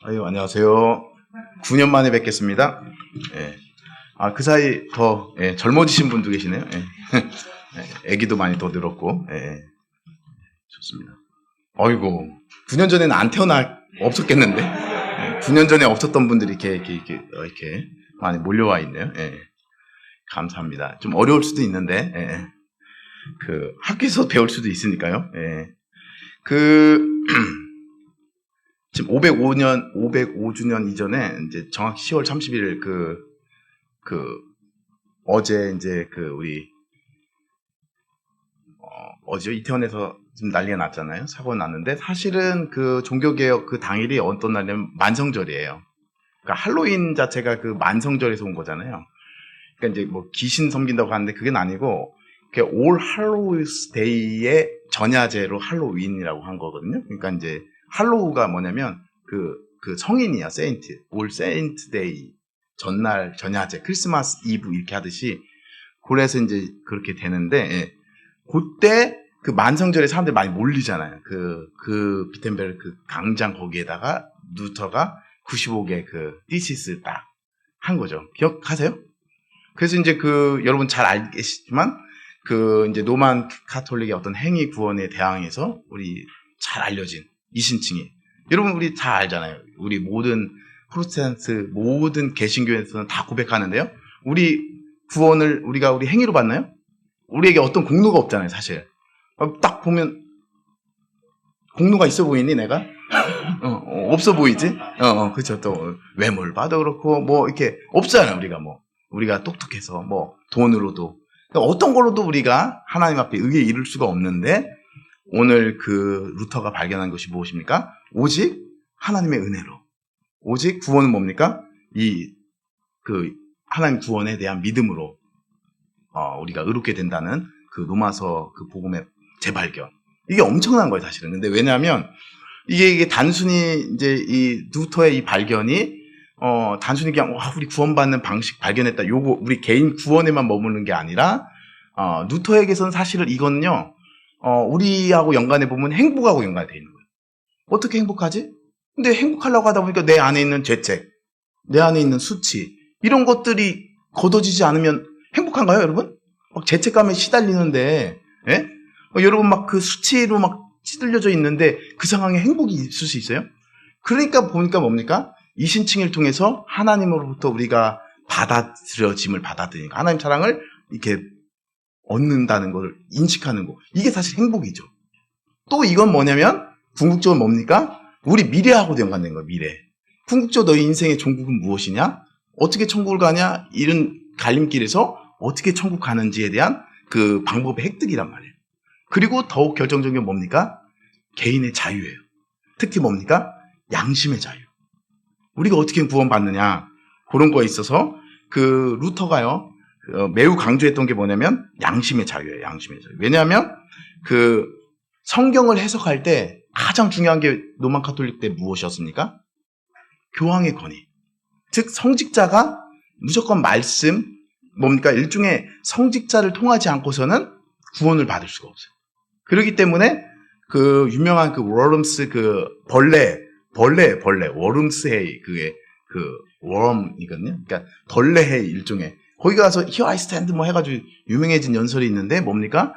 아유, 안녕하세요. 9년 만에 뵙겠습니다. 예. 그 사이 더 젊어지신 분도 계시네요. 예. 애기도 많이 더 늘었고, 좋습니다. 어이고, 9년 전에는 안 태어나 없었겠는데, 9년 전에 없었던 분들이 이렇게 많이 몰려와 있네요. 감사합니다. 좀 어려울 수도 있는데, 그 학교에서 배울 수도 있으니까요. 지금 505주년 이전에 이제 정확히 10월 31일 어제 이제 어제요? 이태원에서 지금 난리가 났잖아요. 사고가 났는데 사실은 그 종교개혁 그 당일이 어떤 날이냐면 만성절이에요. 그러니까 할로윈 자체가 그 만성절에서 온 거잖아요. 그러니까 이제 뭐 귀신 섬긴다고 하는데 그게 아니고 올 할로우스 데이의 전야제로 할로윈이라고 한 거거든요. 그러니까 이제 할로우가 뭐냐면 그 성인이야, 세인트. 올 세인트 데이 전날 전야제 크리스마스 이브 이렇게 하듯이 그래서 이제 그렇게 되는데 그때 그 만성절에 사람들이 많이 몰리잖아요. 그 비텐베르 그 광장 거기에다가 루터가 95개 그 디시스 딱 한 거죠. 기억하세요? 그래서 이제 여러분 잘 알겠지만 이제 로만 카톨릭의 어떤 행위 구원에 대항해서 우리 잘 알려진 이신층이 여러분 우리 다 알잖아요. 우리 모든 프로테스탄트 모든 개신교에서는 다 고백하는데요. 우리 구원을 우리 행위로 받나요? 우리에게 어떤 공로가 없잖아요, 사실. 딱 보면 공로가 있어 보이니 내가? 없어 보이지? 그렇죠. 또 외모를 봐도 그렇고 뭐 이렇게 없잖아요, 우리가 똑똑해서 뭐 돈으로도 그러니까 어떤 걸로도 우리가 하나님 앞에 의에 이룰 수가 없는데 오늘 루터가 발견한 것이 무엇입니까? 오직 하나님의 은혜로. 오직 구원은 뭡니까? 하나님 구원에 대한 믿음으로, 우리가 의롭게 된다는 로마서 복음의 재발견. 이게 엄청난 거예요, 사실은. 근데 왜냐하면, 이게 단순히 이제 이 루터의 이 발견이, 단순히 그냥, 우리 구원받는 방식 발견했다. 우리 개인 구원에만 머무는 게 아니라, 루터에게서는 사실은 이거는요, 우리하고 연관해보면 행복하고 연관이 되어 있는 거예요. 어떻게 행복하지? 근데 행복하려고 하다 보니까 내 안에 있는 죄책, 내 안에 있는 수치, 이런 것들이 걷어지지 않으면 행복한가요, 여러분? 막 죄책감에 시달리는데, 여러분 막 그 수치로 막 찌들려져 있는데 그 상황에 행복이 있을 수 있어요? 그러니까 보니까 뭡니까? 이신칭을 통해서 하나님으로부터 우리가 받아들여짐을 받아들이니까 하나님 사랑을 이렇게 얻는다는 걸 인식하는 거. 이게 사실 행복이죠. 또 이건 뭐냐면 궁극적으로 뭡니까? 우리 미래하고도 연관된 거예요. 미래. 궁극적으로 너희 인생의 종국은 무엇이냐? 어떻게 천국을 가냐? 이런 갈림길에서 어떻게 천국 가는지에 대한 그 방법의 획득이란 말이에요. 그리고 더욱 결정적인 게 뭡니까? 개인의 자유예요. 특히 뭡니까? 양심의 자유. 우리가 어떻게 구원받느냐? 그런 거에 있어서 루터가요. 매우 강조했던 게 뭐냐면 양심의 자유예요. 양심의 자유. 왜냐하면 성경을 해석할 때 가장 중요한 게 로만 카톨릭 때 무엇이었습니까? 교황의 권위. 즉 성직자가 무조건 말씀 뭡니까? 일종의 성직자를 통하지 않고서는 구원을 받을 수가 없어요. 그렇기 때문에 유명한 워럼스 벌레 워rum스 헤이 그게 워럼이거든요. 그러니까 벌레 헤이 일종의 거기 가서 Here I stand 뭐 해가지고 유명해진 연설이 있는데 뭡니까?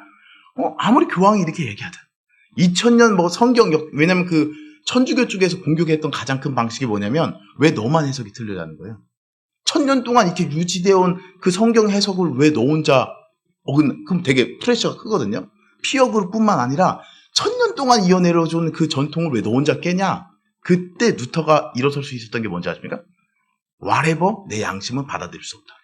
아무리 교황이 이렇게 얘기하든 2000년 뭐 성경역 왜냐면 천주교 쪽에서 공격했던 가장 큰 방식이 뭐냐면 왜 너만 해석이 틀리다는 거예요. 1000년 동안 이렇게 유지되어 온 그 성경 해석을 왜 너 혼자 그럼 되게 프레셔가 크거든요. 피어그룹뿐만 아니라 1000년 동안 이어내려준 그 전통을 왜 너 혼자 깨냐? 그때 루터가 일어설 수 있었던 게 뭔지 아십니까? whatever 내 양심은 받아들일 수 없다.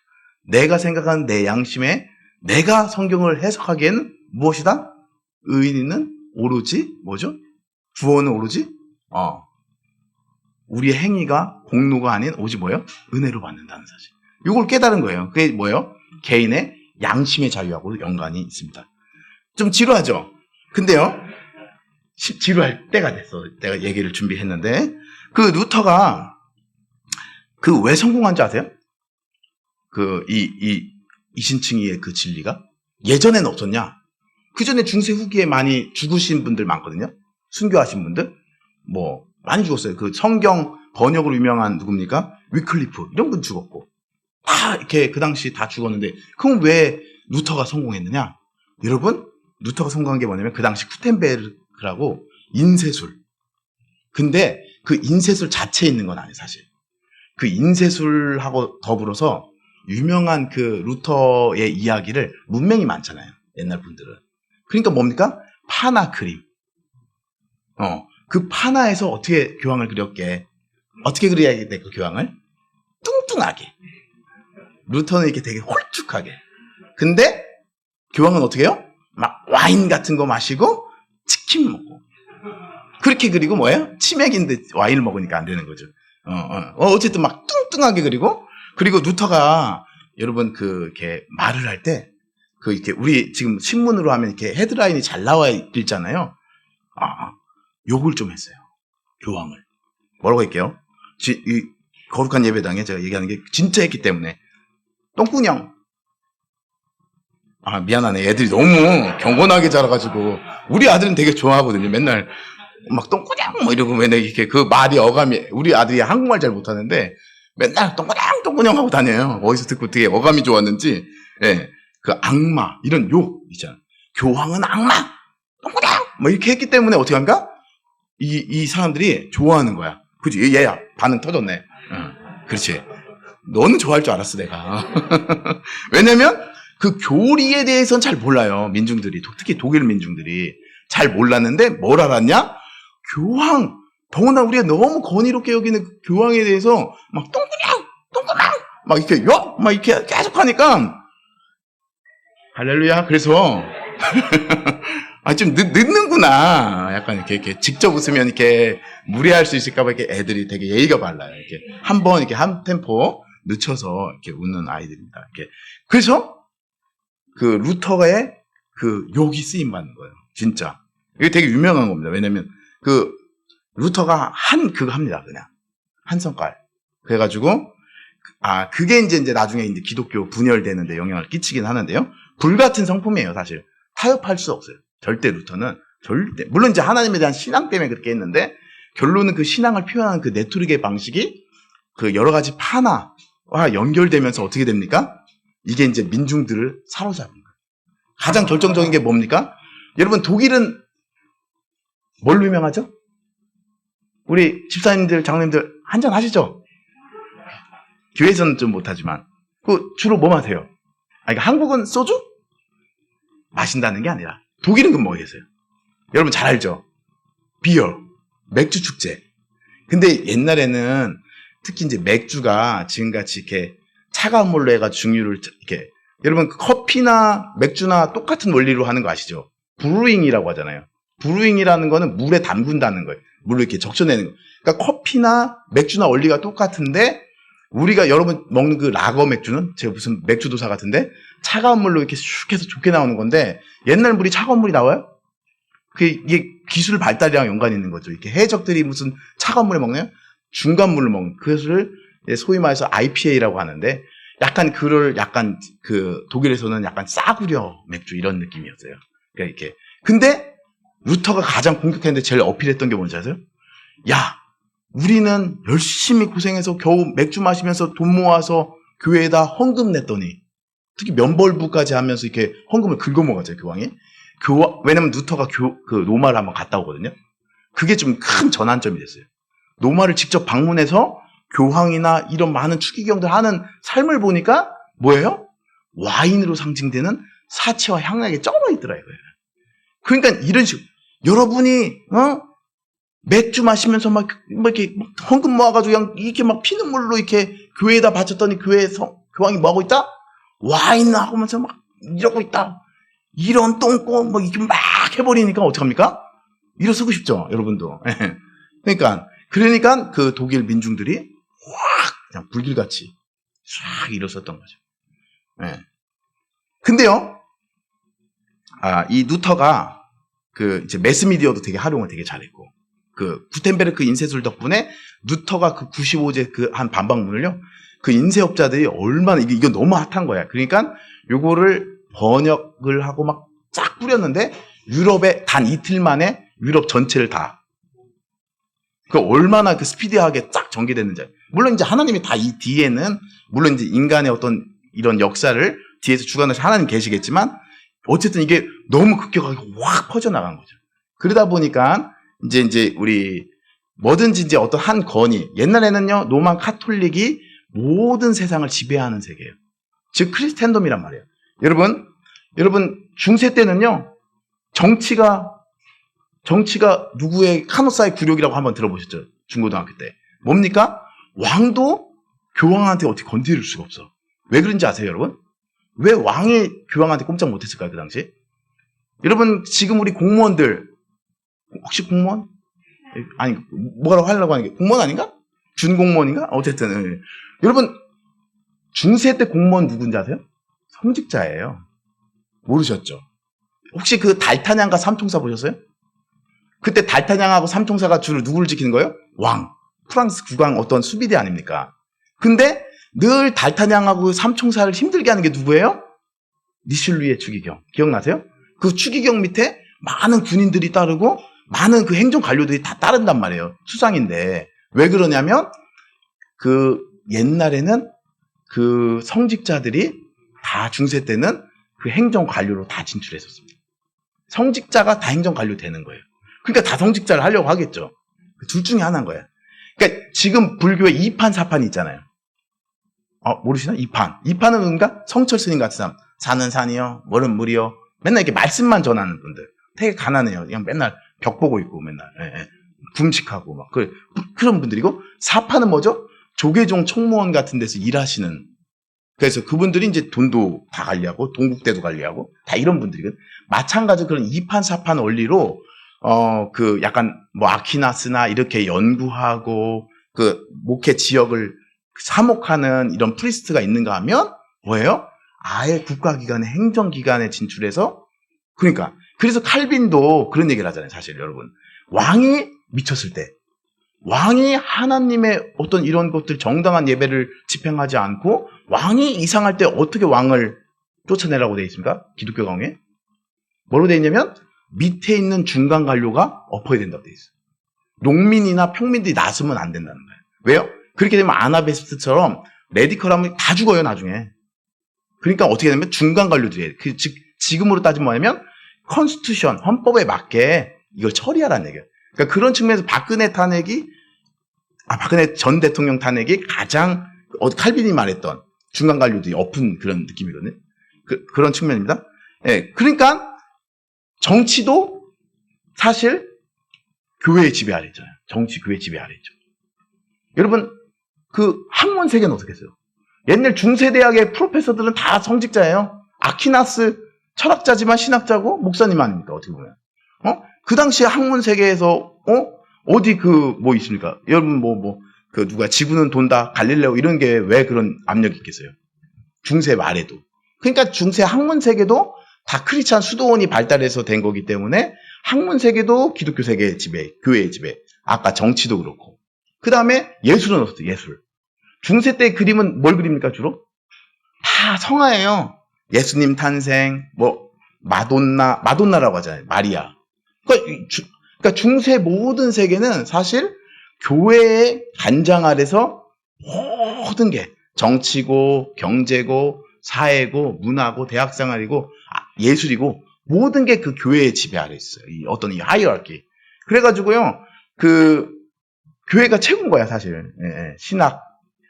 내가 생각하는 내 양심에 내가 성경을 해석하기에는 무엇이다? 의인은 오로지 뭐죠? 구원은 오로지 우리의 행위가 공로가 아닌 오직 뭐예요? 은혜로 받는다는 사실. 이걸 깨달은 거예요. 그게 뭐예요? 개인의 양심의 자유하고 연관이 있습니다. 좀 지루하죠? 근데요, 지루할 때가 됐어. 내가 얘기를 준비했는데, 루터가 왜 성공한 줄 아세요? 이신칭이의 그 진리가? 예전에는 없었냐? 그 전에 중세 후기에 많이 죽으신 분들 많거든요? 순교하신 분들? 많이 죽었어요. 성경 번역으로 유명한 누굽니까? 위클리프 이런 분 죽었고 다 이렇게 그 당시 다 죽었는데 그럼 왜 루터가 성공했느냐? 여러분 루터가 성공한 게 뭐냐면 그 당시 구텐베르크라고 인쇄술. 근데 그 인쇄술 자체에 있는 건 아니에요 사실. 그 인쇄술하고 더불어서 유명한 그 루터의 이야기를 문명이 많잖아요. 옛날 분들은. 그러니까 뭡니까? 파나 그림. 그 파나에서 어떻게 교황을 그렸게? 어떻게 그려야 돼, 그 교황을? 뚱뚱하게. 루터는 이렇게 되게 홀쭉하게. 근데 교황은 어떻게 해요? 막 와인 같은 거 마시고 치킨 먹고. 그렇게 그리고 뭐예요? 치맥인데 와인을 먹으니까 안 되는 거죠. 어쨌든 막 뚱뚱하게 그리고 루터가 여러분 이렇게 말을 할 때 이렇게 우리 지금 신문으로 하면 이렇게 헤드라인이 잘 나와 있잖아요. 욕을 좀 했어요. 교황을. 뭐라고 할게요? 이 거룩한 예배당에 제가 얘기하는 게 진짜 했기 때문에 똥꾸녕. 미안하네. 애들이 너무 경건하게 자라가지고 우리 아들은 되게 좋아하거든요. 맨날 막 똥꾸냥 뭐 이러고 맨날 이렇게 그 말이 어감이 우리 아들이 한국말 잘 못하는데 맨날 똥꾸냥 하고 다녀요. 어디서 듣고 되게 어감이 좋았는지. 예, 그 악마 이런 욕 있잖아. 교황은 악마 똥꾸냥 뭐 이렇게 했기 때문에 어떻게 합니까? 이 사람들이 좋아하는 거야. 그치? 얘야 반응 터졌네. 그렇지. 너는 좋아할 줄 알았어 내가. 왜냐면 그 교리에 대해서는 잘 몰라요. 민중들이 특히 독일 민중들이 잘 몰랐는데 뭘 알았냐? 교황, 더구나 우리가 너무 권위롭게 여기는 그 교황에 대해서 막 똥꾸냥 막 이렇게 막 이렇게 계속 하니까 할렐루야. 그래서 좀 늦는구나. 약간 이렇게 직접 웃으면 이렇게 무례할 수 있을까봐 이렇게 애들이 되게 예의가 발라요. 이렇게 한번 이렇게 한 템포 늦춰서 이렇게 웃는 아이들입니다. 이렇게 그래서 그 루터가의 그 욕이 쓰임 받는 거예요. 진짜. 이게 되게 유명한 겁니다. 왜냐면 그 루터가 그거 합니다. 그냥 한 성깔. 그래가지고 그게 이제 나중에 이제 기독교 분열되는데 영향을 끼치긴 하는데요. 불같은 성품이에요. 사실 타협할 수 없어요. 절대 루터는 절대. 물론 이제 하나님에 대한 신앙 때문에 그렇게 했는데 결론은 그 신앙을 표현하는 그 네트워크의 방식이 그 여러 가지 파나와 연결되면서 어떻게 됩니까? 이게 이제 민중들을 사로잡은 거예요. 가장 결정적인 게 뭡니까? 여러분 독일은 뭘로 유명하죠? 우리 집사님들, 장로님들 한잔 하시죠? 교회에서는 좀 못하지만 주로 뭐 마세요? 그러니까 한국은 소주? 마신다는 게 아니라 독일은 그럼 뭐겠어요? 여러분 잘 알죠? 비어, 맥주 축제. 근데 옛날에는 특히 이제 맥주가 지금같이 이렇게 차가운 물로 해가 증류를 이렇게 여러분 커피나 맥주나 똑같은 원리로 하는 거 아시죠? 브루잉이라고 하잖아요. 브루잉이라는 거는 물에 담근다는 거예요. 물로 이렇게 적셔내는 거. 그러니까 커피나 맥주나 원리가 똑같은데 우리가 여러분 먹는 그 라거 맥주는 제가 무슨 맥주 도사 같은데 차가운 물로 이렇게 슉 해서 좋게 나오는 건데 옛날 물이 차가운 물이 나와요? 이게 기술 발달이랑 연관이 있는 거죠. 이렇게 해적들이 무슨 차가운 물에 먹나요? 중간 물로 먹는 그것을 소위 말해서 IPA라고 하는데 약간 그 독일에서는 약간 싸구려 맥주 이런 느낌이었어요. 그러니까 이렇게 근데 루터가 가장 공격했는데 제일 어필했던 게 뭔지 아세요? 야, 우리는 열심히 고생해서 겨우 맥주 마시면서 돈 모아서 교회에다 헌금 냈더니 특히 면벌부까지 하면서 이렇게 헌금을 긁어먹었죠, 교황이. 왜냐면 루터가 그 로마를 한번 갔다 오거든요. 그게 좀 큰 전환점이 됐어요. 로마를 직접 방문해서 교황이나 이런 많은 추기경들 하는 삶을 보니까 뭐예요? 와인으로 상징되는 사치와 향락이 쩔어 있더라 이거예요. 그러니까 이런 식으로 여러분이 맥주 마시면서 막 이렇게 헌금 모아가지고 그냥 이렇게 막 피눈물로 이렇게 교회에다 바쳤더니 교회에서 교황이 뭐 하고 있다? 와인 하면서 막 이러고 있다. 이런 똥꼬 뭐 이렇게 막 해버리니까 어떡합니까? 일어서고 싶죠, 여러분도. 그러니까 그 독일 민중들이 확 그냥 불길같이 쫙 일어섰던 거죠. 네. 근데요, 이 루터가 이제 매스미디어도 되게 활용을 되게 잘했고, 구텐베르크 인쇄술 덕분에 루터가 95제 한 반박문을요, 그 인쇄업자들이 얼마나, 이건 너무 핫한 거야. 그러니까 요거를 번역을 하고 막 쫙 뿌렸는데, 유럽에 단 이틀 만에 유럽 전체를 다 그 얼마나 그 스피디하게 쫙 전개됐는지. 물론 이제 하나님이 다 이 뒤에는 물론 이제 인간의 어떤 이런 역사를 뒤에서 주관하시 하나님 계시겠지만 어쨌든 이게 너무 급격하게 확 퍼져나간 거죠. 그러다 보니까 이제 우리 뭐든지 이제 어떤 한 권위, 옛날에는요 로만 카톨릭이 모든 세상을 지배하는 세계예요. 즉 크리스텐덤이란 말이에요. 여러분 중세 때는요 정치가 누구의 카노사의 굴욕이라고 한번 들어보셨죠? 중고등학교 때. 뭡니까? 왕도 교황한테 어떻게 건드릴 수가 없어. 왜 그런지 아세요, 여러분? 왜 왕이 교황한테 꼼짝 못했을까요, 그 당시? 여러분, 지금 우리 공무원들, 혹시 공무원? 아니, 뭐라고 하려고 하는 게, 공무원 아닌가? 준공무원인가? 어쨌든, 예. 여러분, 중세 때 공무원 누군지 아세요? 성직자예요. 모르셨죠? 혹시 그 달타냥과 삼총사 보셨어요? 그때 달타냥하고 삼총사가 주로 누구를 지키는 거예요? 왕. 프랑스 국왕 어떤 수비대 아닙니까? 근데 늘 달타냥하고 삼총사를 힘들게 하는 게 누구예요? 리슐리의 추기경. 기억나세요? 그 추기경 밑에 많은 군인들이 따르고 많은 그 행정 관료들이 다 따른단 말이에요. 수상인데. 왜 그러냐면 그 옛날에는 그 성직자들이 다 중세 때는 그 행정 관료로 다 진출했었습니다. 성직자가 다 행정 관료 되는 거예요. 그러니까 다 성직자를 하려고 하겠죠. 둘 중에 하나인 거예요. 그러니까 지금 불교에 2판, 4판이 있잖아요. 모르시나? 2판. 2판은 뭔가 성철 스님 같은 사람. 산은 산이요, 물은 물이요. 맨날 이렇게 말씀만 전하는 분들. 되게 가난해요. 그냥 맨날 벽 보고 있고 맨날. 예. 굶식하고 막. 그런 분들이고 4판은 뭐죠? 조계종 총무원 같은 데서 일하시는. 그래서 그분들이 이제 돈도 다 관리하고 동국대도 관리하고 다 이런 분들이거든. 마찬가지로 그런 2판, 4판 원리로 그 약간 뭐 아퀴나스나 이렇게 연구하고 그 목회 지역을 사목하는 이런 프리스트가 있는가 하면 뭐예요? 아예 국가기관의 행정기관에 진출해서 그러니까 그래서 칼빈도 그런 얘기를 하잖아요. 사실 여러분 왕이 미쳤을 때 왕이 하나님의 어떤 이런 것들 정당한 예배를 집행하지 않고 왕이 이상할 때 어떻게 왕을 쫓아내라고 되어 있습니까? 기독교 강에 뭐로 되어 있냐면 밑에 있는 중간 관료가 엎어야 된다고 되어 있어요. 농민이나 평민들이 나서면 안 된다는 거예요. 왜요? 그렇게 되면 아나베스트처럼 레디컬하면 다 죽어요 나중에. 그러니까 어떻게 되면 중간 관료들이 즉 지금으로 따지면 뭐냐면 컨스티튜션 헌법에 맞게 이걸 처리하라는 얘기예요. 그러니까 그런 측면에서 박근혜 전 대통령 탄핵이 가장 칼빈이 말했던 중간 관료들이 엎은 그런 느낌이거든요. 그런 측면입니다. 예, 그러니까 정치도 사실 교회의 지배 아래 있잖아요. 정치 교회 지배 아래 있죠. 여러분 그 학문 세계는 어떻게 했어요? 옛날 중세대학의 프로페서들은 다 성직자예요. 아퀴나스 철학자지만 신학자고 목사님 아닙니까? 어떻게 보면. 그 당시에 학문 세계에서 어디 뭐 있습니까? 여러분 그 누가 지구는 돈다 갈릴레오 이런 게 왜 그런 압력이 있겠어요? 중세 말에도. 그러니까 중세 학문 세계도 다 크리스찬 수도원이 발달해서 된 거기 때문에 학문 세계도 기독교 세계의 지배, 교회의 지배. 아까 정치도 그렇고. 그 다음에 예술은 없었어요. 예술. 중세 때 그림은 뭘 그립니까 주로? 다 성화예요. 예수님 탄생, 마돈나라고 하잖아요. 마리아. 그러니까 중세 모든 세계는 사실 교회의 간장 아래서 모든 게 정치고 경제고 사회고 문화고 대학생활이고 예술이고 모든 게 그 교회의 지배 아래 있어요. 어떤 이 하이어키. 그래가지고요 그 교회가 최고인 거야 사실. 예, 신학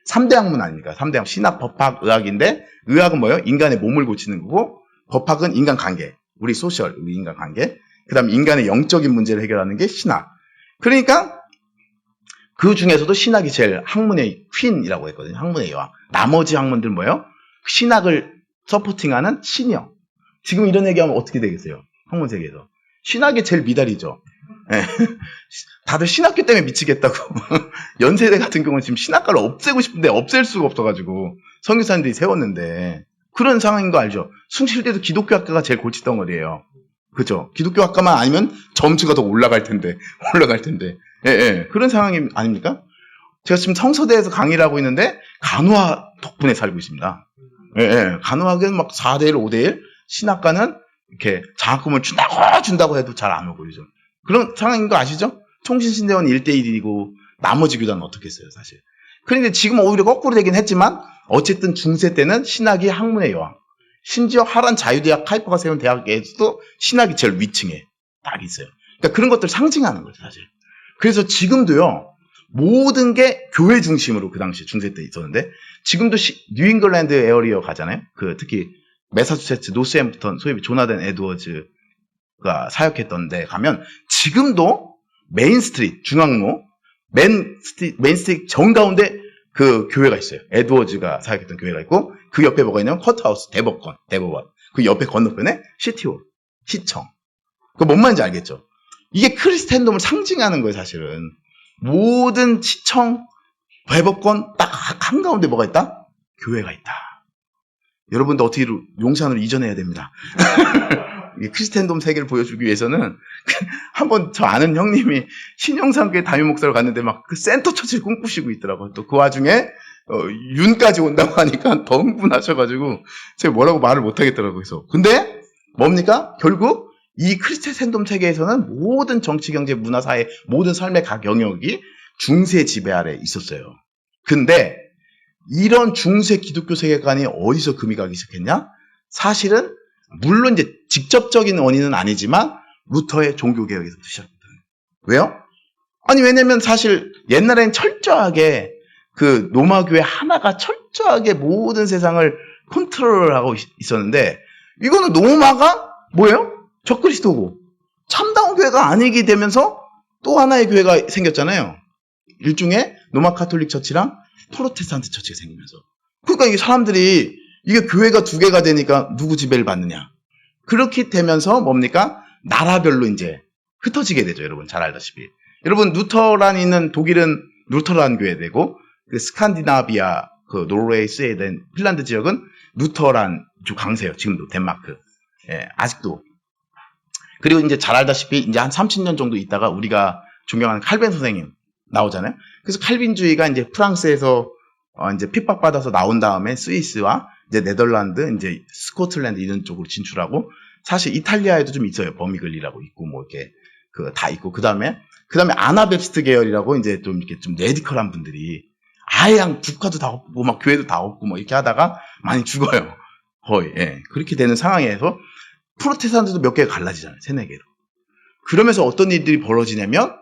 3대 학문 아닙니까? 3대 학문 신학, 법학, 의학인데 의학은 뭐예요? 인간의 몸을 고치는 거고 법학은 인간관계, 우리 소셜, 우리 인간관계. 그 다음에 인간의 영적인 문제를 해결하는 게 신학. 그러니까 그 중에서도 신학이 제일 학문의 퀸이라고 했거든요. 학문의 여왕. 나머지 학문들 뭐예요? 신학을 서포팅하는 신이요. 지금 이런 얘기하면 어떻게 되겠어요? 학문 세계에서. 신학이 제일 미달이죠. 네. 다들 신학교 때문에 미치겠다고. 연세대 같은 경우는 지금 신학과를 없애고 싶은데 없앨 수가 없어가지고 선교사님들이 세웠는데 그런 상황인 거 알죠? 숭실대도 기독교 학과가 제일 골칫덩어리예요. 그죠? 기독교 학과만 아니면 점수가 더 올라갈 텐데. 예. 그런 상황이 아닙니까? 제가 지금 성서대에서 강의를 하고 있는데 간호학 덕분에 살고 있습니다. 예. 간호학은 막 4대1, 5대1, 신학과는 이렇게 장학금을 준다고 해도 잘 안 오고 요즘. 그런 상황인 거 아시죠? 통신신대원 1대1이고 나머지 교단은 어떻게 했어요, 사실. 그런데 지금 오히려 거꾸로 되긴 했지만 어쨌든 중세 때는 신학이 학문의 여왕. 심지어 하란 자유대학 카이퍼가 세운 대학에서도 신학이 제일 위층에 딱 있어요. 그러니까 그런 것들 상징하는 거죠, 사실. 그래서 지금도요, 모든 게 교회 중심으로 그 당시 중세 때 있었는데, 지금도 뉴잉글랜드 에어리어 가잖아요. 특히 매사추세츠 노스햄프턴, 소위 조나단 에드워즈가 사역했던 데 가면, 지금도 메인 스트리트, 중앙로, 메인 스트리트 정가운데 그 교회가 있어요. 에드워즈가 사역했던 교회가 있고, 그 옆에 뭐가 있냐면, 커트하우스, 대법원. 그 옆에 건너편에 시티홀, 시청. 뭔 말인지 알겠죠? 이게 크리스텐덤을 상징하는 거예요, 사실은. 모든 시청, 대법관 딱 한가운데 뭐가 있다? 교회가 있다. 여러분도 어떻게 용산으로 이전해야 됩니다. 크리스텐덤 세계를 보여주기 위해서는 한번 저 아는 형님이 신영산교회 담임 목사로 갔는데 막 그 센터 처치를 꿈꾸시고 있더라고요. 또 그 와중에 윤까지 온다고 하니까 더 흥분하셔가지고 제가 뭐라고 말을 못하겠더라고요. 그래서 근데 뭡니까? 결국 이 크리스텐덤 세계에서는 모든 정치, 경제, 문화, 사회 모든 삶의 각 영역이 중세 지배 아래 있었어요. 근데 이런 중세 기독교 세계관이 어디서 금이 가기 시작했냐? 사실은 물론 이제 직접적인 원인은 아니지만 루터의 종교개혁에서부터 시작했다. 왜요? 아니 왜냐면 사실 옛날엔 철저하게 그 로마교회 하나가 철저하게 모든 세상을 컨트롤하고 있었는데 이거는 로마가 뭐예요? 적그리스도고 참다운 교회가 아니게 되면서 또 하나의 교회가 생겼잖아요. 일종의 로마 카톨릭 처치랑 프로테스탄트 처치가 생기면서. 그러니까 이 사람들이 이게 교회가 두 개가 되니까 누구 지배를 받느냐. 그렇게 되면서 뭡니까? 나라별로 이제 흩어지게 되죠. 여러분 잘 알다시피. 여러분 루터란이 있는 독일은 루터란 교회 되고 그 스칸디나비아, 그 노르웨이, 스웨덴, 핀란드 지역은 루터란 주 강세요. 지금도 덴마크. 예, 아직도. 그리고 이제 잘 알다시피 이제 한 30년 정도 있다가 우리가 존경하는 칼빈 선생님 나오잖아요. 그래서 칼빈주의가 이제 프랑스에서 이제 핍박받아서 나온 다음에 스위스와 이제 네덜란드, 이제 스코틀랜드 이런 쪽으로 진출하고 사실 이탈리아에도 좀 있어요. 버미글리라고 있고 뭐 이렇게 그 다 있고 그다음에 아나베프스트 계열이라고 이제 좀 이렇게 좀 레디컬한 분들이 아예 그냥 국가도 다 없고 막 교회도 다 없고 뭐 이렇게 하다가 많이 죽어요. 거의. 예. 그렇게 되는 상황에서 프로테스탄트도 몇 개가 갈라지잖아요. 세네 개로. 그러면서 어떤 일들이 벌어지냐면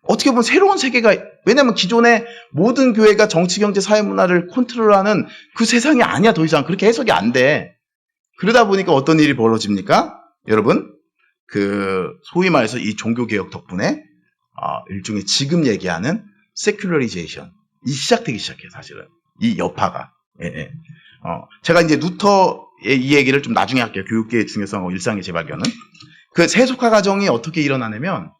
어떻게 보면 새로운 세계가 왜냐면 기존의 모든 교회가 정치, 경제, 사회, 문화를 컨트롤하는 그 세상이 아니야. 더 이상 그렇게 해석이 안 돼. 그러다 보니까 어떤 일이 벌어집니까? 여러분 그 소위 말해서 이 종교개혁 덕분에 일종의 지금 얘기하는 세큘러리제이션 이 시작되기 시작해요. 사실은 이 여파가. 예, 예. 제가 이제 루터의 이 얘기를 좀 나중에 할게요. 교육계의 중요성하고 일상의 재발견은. 그 세속화 과정이 어떻게 일어나냐면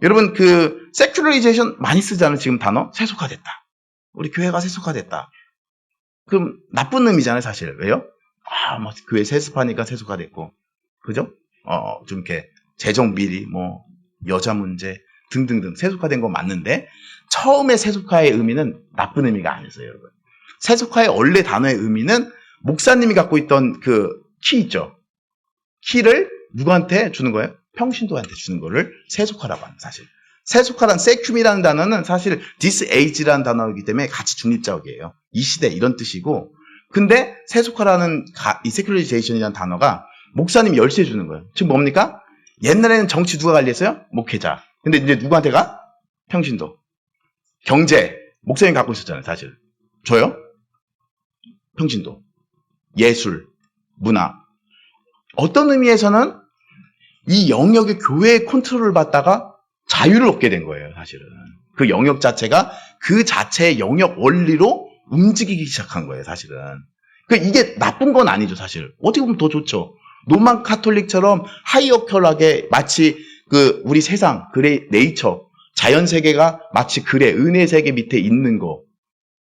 여러분 그 세큘러리제이션 많이 쓰잖아요. 지금 단어 세속화됐다. 우리 교회가 세속화됐다. 그럼 나쁜 의미잖아요. 사실. 왜요? 뭐 교회 세습하니까 세속화됐고 그죠? 좀 이렇게 재정 비리 뭐 여자 문제 등등등 세속화된 건 맞는데 처음에 세속화의 의미는 나쁜 의미가 아니었어요. 여러분. 세속화의 원래 단어의 의미는 목사님이 갖고 있던 그 키 있죠. 키를 누구한테 주는 거예요? 평신도한테 주는 거를 세속화라고 합니다. 사실 세속화란 세큐미라는 단어는 사실 this age라는 단어이기 때문에 같이 중립적이에요. 이 시대 이런 뜻이고 근데 세속화라는 이 세큘러리제이션이라는 단어가 목사님 열쇠 주는 거예요. 지금 뭡니까? 옛날에는 정치 누가 관리했어요? 목회자. 근데 이제 누구한테 가? 평신도. 경제 목사님 갖고 있었잖아요. 사실 저요? 평신도. 예술, 문화. 어떤 의미에서는 이 영역의 교회의 컨트롤을 받다가 자유를 얻게 된 거예요. 사실은 그 영역 자체가 그 자체의 영역 원리로 움직이기 시작한 거예요. 사실은 이게 나쁜 건 아니죠. 사실 어떻게 보면 더 좋죠. 로만 카톨릭처럼 하이어컬하게 마치 그 우리 세상 그래 네이처 자연 세계가 마치 그래 은혜 세계 밑에 있는 거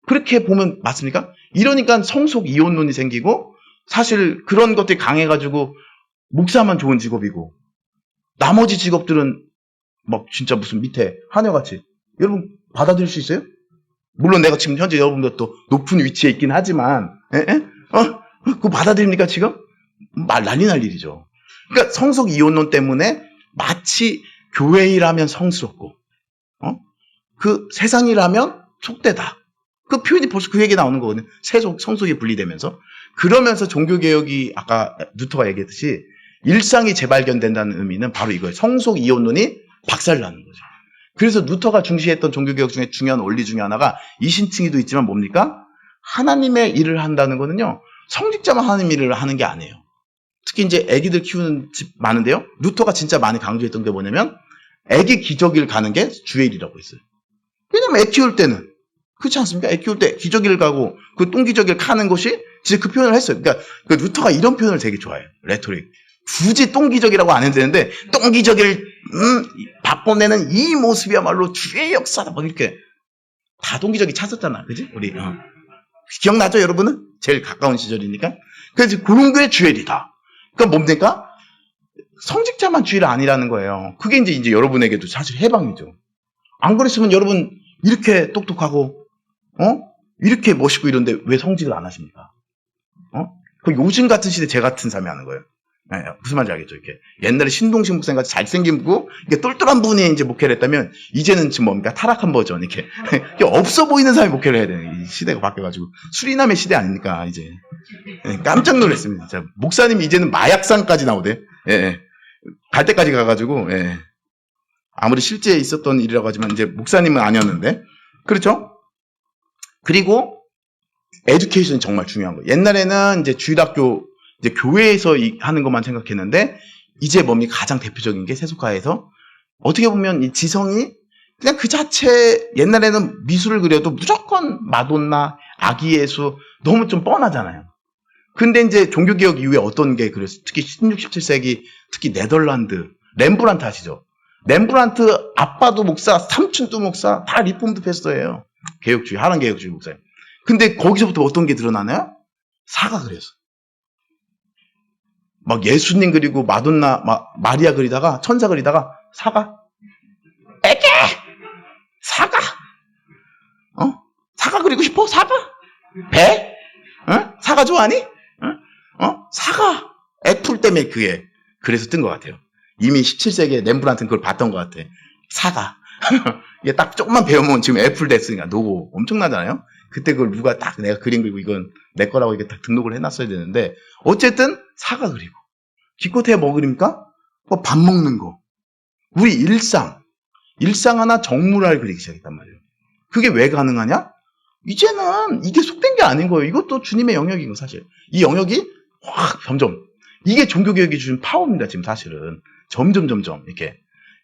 그렇게 보면 맞습니까? 이러니까 성속 이혼론이 생기고 사실 그런 것들이 강해가지고 목사만 좋은 직업이고 나머지 직업들은 막 진짜 무슨 밑에 하늘같이 여러분 받아들일 수 있어요? 물론 내가 지금 현재 여러분들 또 높은 위치에 있긴 하지만 그거 받아들입니까 지금? 난리 날 일이죠. 그러니까 성속 이혼론 때문에 마치 교회 일하면 성스럽고 그 세상이라면 속되다. 그 표현이 벌써 그 얘기 나오는 거거든요. 세속, 성속이 분리되면서. 그러면서 종교개혁이 아까 루터가 얘기했듯이 일상이 재발견된다는 의미는 바로 이거예요. 성속 이혼론이 박살나는 거죠. 그래서 루터가 중시했던 종교개혁 중에 중요한 원리 중에 하나가 이신칭의도 있지만 뭡니까? 하나님의 일을 한다는 거는요. 성직자만 하나님 일을 하는 게 아니에요. 특히 이제 아기들 키우는 집 많은데요. 루터가 진짜 많이 강조했던 게 뭐냐면 아기 기저귀를 가는 게 주의 일이라고 했어요. 왜냐면 애 키울 때는 그렇지 않습니까? 애 키울 때 기저귀를 가고 그 똥기저귀를 카는 것이 진짜 그 표현을 했어요. 그러니까 그 루터가 이런 표현을 되게 좋아해요. 레토릭. 굳이 똥기저귀라고 안 해도 되는데 똥기저귀를 바꿔내는 이 모습이야말로 주의 역사다. 뭐 이렇게 다 똥기저귀 찾았잖아. 그지? 우리 기억나죠, 여러분은? 제일 가까운 시절이니까. 그래서 그런 게 주의 일이다. 그러니까 뭡니까? 성직자만 주의를 아니라는 거예요. 그게 이제 여러분에게도 사실 해방이죠. 안 그랬으면 여러분 이렇게 똑똑하고 이렇게 멋있고 이런데 왜 성직을 안 하십니까? 그 요즘 같은 시대 제 같은 사람이 하는 거예요. 네, 무슨 말인지 알겠죠? 이렇게 옛날에 신동식 목사님 같이 잘생긴 분, 이게 똘똘한 분이 이제 목회를 했다면 이제는 지금 뭡니까? 타락한 버전 이렇게 없어 보이는 사람이 목회를 해야 되는 이 시대가 바뀌어가지고 수리남의 시대 아닙니까? 이제 깜짝 놀랐습니다. 진짜 목사님이 이제는 마약상까지 나오대. 예, 갈 때까지 가가지고 예. 아무리 실제 있었던 일이라고 하지만 이제 목사님은 아니었는데 그렇죠? 그리고 에듀케이션이 정말 중요한 거예요. 옛날에는 이제 주일학교 이제 교회에서 하는 것만 생각했는데 이제 뭡니까? 가장 대표적인 게 세속화에서 어떻게 보면 이 지성이 그냥 그 자체 옛날에는 미술을 그려도 무조건 마돈나, 아기 예수 너무 좀 뻔하잖아요. 근데 이제 종교개혁 이후에 어떤 게 그랬어요? 특히 16, 17세기 특히 네덜란드 렘브란트 아시죠? 렘브란트 아빠도 목사, 삼촌도 목사, 다 리폼드 패스터예요. 개혁주의, 하란 개혁주의 목사예요. 근데 거기서부터 어떤 게 드러나나요? 사가 그렸어. 막 예수님 그리고 마돈나, 마리아 그리다가 천사 그리다가 사가, 애기, 사가, 사가 그리고 싶어? 사가, 배, 사가 좋아하니? 사가, 애플 때문에 그게 그래서 뜬 것 같아요. 이미 17세기에 렘브란트는 그걸 봤던 것 같아. 사가. 이게 딱 조금만 배우면 지금 애플 됐으니까 노고 엄청나잖아요. 그때 그걸 누가 딱 내가 그림 그리고 이건 내 거라고 이게 딱 등록을 해놨어야 되는데 어쨌든 사가 그리고 기껏해야 뭐 그립니까? 뭐 밥 먹는 거. 우리 일상 하나 정물화를 그리기 시작했단 말이에요. 그게 왜 가능하냐? 이제는 이게 속된 게 아닌 거예요. 이것도 주님의 영역인 거 사실. 이 영역이 확 점점 이게 종교개혁이 주는 파워입니다. 지금 사실은 점점 이렇게.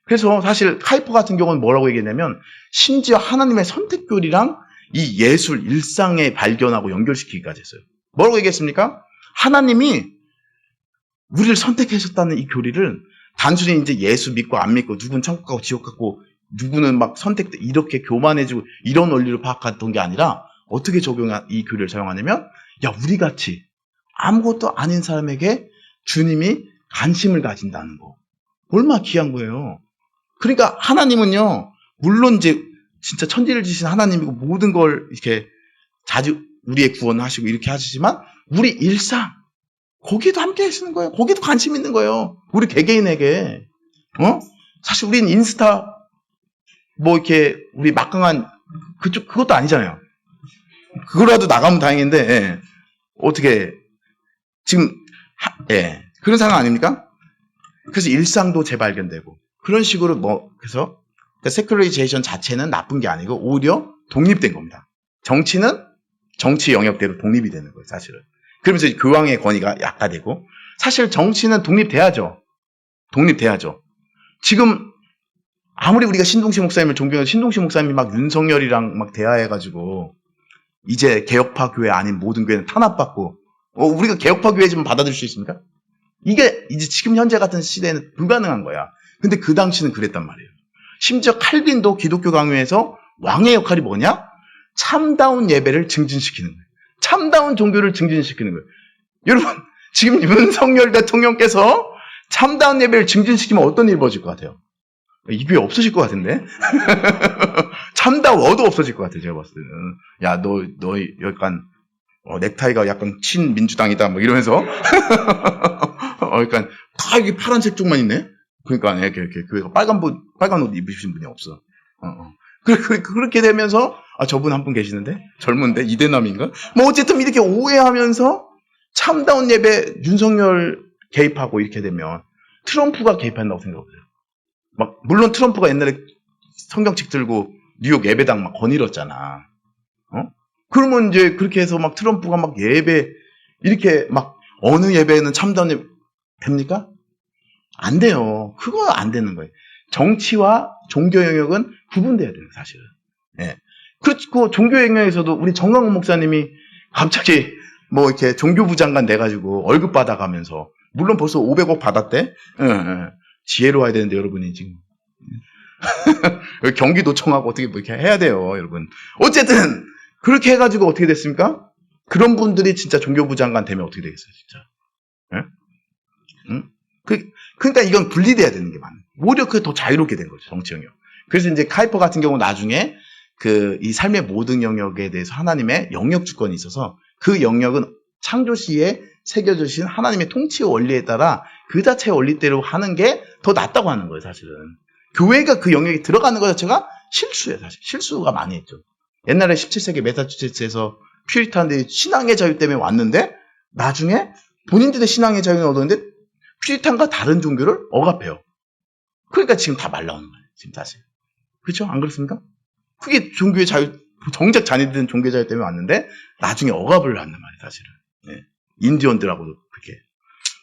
그래서 사실 카이퍼 같은 경우는 뭐라고 얘기했냐면 심지어 하나님의 선택교리랑 이 예술 일상에 발견하고 연결시키기까지 했어요. 뭐라고 얘기했습니까? 하나님이 우리를 선택하셨다는 이 교리를 단순히 이제 예수 믿고 안 믿고 누군 천국 가고 지옥 가고 누구는 막 선택 이렇게 교만해지고 이런 원리를 파악했던 게 아니라 어떻게 이 교리를 사용하냐면 야 우리 같이 아무것도 아닌 사람에게 주님이 관심을 가진다는 거 얼마나 귀한 거예요. 그러니까 하나님은요 물론 이제 진짜 천지를 지신 하나님이고 모든 걸 이렇게 자주 우리의 구원을 하시고 이렇게 하시지만 우리 일상 거기에도 함께 하시는 거예요. 거기도 관심 있는 거예요. 우리 개개인에게. 사실 우린 인스타 뭐 이렇게 우리 막강한 그것도 아니잖아요. 그거라도 나가면 다행인데 예. 어떻게 지금 그런 상황 아닙니까? 그래서 일상도 재발견되고 그런 식으로 그래서 세큘러리제이션 자체는 나쁜 게 아니고 오히려 독립된 겁니다. 정치는 정치 영역대로 독립이 되는 거예요, 사실은. 그러면서 교황의 권위가 약화되고 사실 정치는 독립돼야죠. 지금 아무리 우리가 신동식 목사님을 존경해도 신동식 목사님이 막 윤석열이랑 막 대화해가지고 이제 개혁파 교회 아닌 모든 교회는 탄압받고 우리가 개혁파 교회지만 받아들일 수 있습니까? 이게 이제 지금 현재 같은 시대에는 불가능한 거야. 근데 그 당시는 그랬단 말이에요. 심지어 칼빈도 기독교 강요에서 왕의 역할이 뭐냐? 참다운 예배를 증진시키는 거예요. 참다운 종교를 증진시키는 거예요. 여러분 지금 윤석열 대통령께서 참다운 예배를 증진시키면 어떤 일이 벌어질 것 같아요? 이 교회 없어질 것 같은데? 참다워도 없어질 것 같아요. 제가 봤을 때는. 야, 너 약간 넥타이가 약간 친민주당이다 뭐 이러면서 그러니까 다 여기 파란색 쪽만 있네. 그러니까 이렇게 교회가 빨간 옷 입으신 분이 없어. 그렇게 되면서, 저분 한 분 계시는데? 젊은데? 이대남인가? 뭐, 어쨌든 이렇게 오해하면서 참다운 예배 윤석열 개입하고 이렇게 되면 트럼프가 개입한다고 생각해요. 물론 트럼프가 옛날에 성경책 들고 뉴욕 예배당 막 거닐었잖아. 그러면 이제 그렇게 해서 막 트럼프가 막 예배, 이렇게 막 어느 예배에는 참다운 예배, 됩니까? 안 돼요. 그거 안 되는 거예요. 정치와 종교 영역은 구분돼야 돼요, 사실은. 예. 그렇고, 종교 영역에서도 우리 정강훈 목사님이 갑자기 뭐 이렇게 종교부 장관 돼가지고 월급 받아가면서, 물론 벌써 500억 받았대? 지혜로 와야 되는데, 여러분이 지금. 경기도청하고 어떻게 뭐 이렇게 해야 돼요, 여러분. 어쨌든, 그렇게 해가지고 어떻게 됐습니까? 그런 분들이 진짜 종교부 장관 되면 어떻게 되겠어요, 진짜. 예? 응? 그러니까 이건 분리돼야 되는 게 맞는. 오히려 그게 더 자유롭게 된 거죠, 정치 영역. 그래서 이제 카이퍼 같은 경우 나중에 이 삶의 모든 영역에 대해서 하나님의 영역 주권이 있어서 그 영역은 창조 시에 새겨주신 하나님의 통치 원리에 따라 그 자체의 원리대로 하는 게 더 낫다고 하는 거예요, 사실은. 교회가 그 영역에 들어가는 것 자체가 실수예요, 사실. 실수가 많이 했죠. 옛날에 17세기 매사추세츠에서 퓨리탄들이 신앙의 자유 때문에 왔는데 나중에 본인들의 신앙의 자유는 얻었는데 퓨리탄과 다른 종교를 억압해요. 그러니까 지금 다 말라오는 거예요, 지금 사실. 그렇죠? 안 그렇습니까? 그게 종교의 자유, 정작 자녀들은 종교의 자유 때문에 왔는데 나중에 억압을 하는 말이에요, 사실은. 예. 인디언들하고도 그렇게.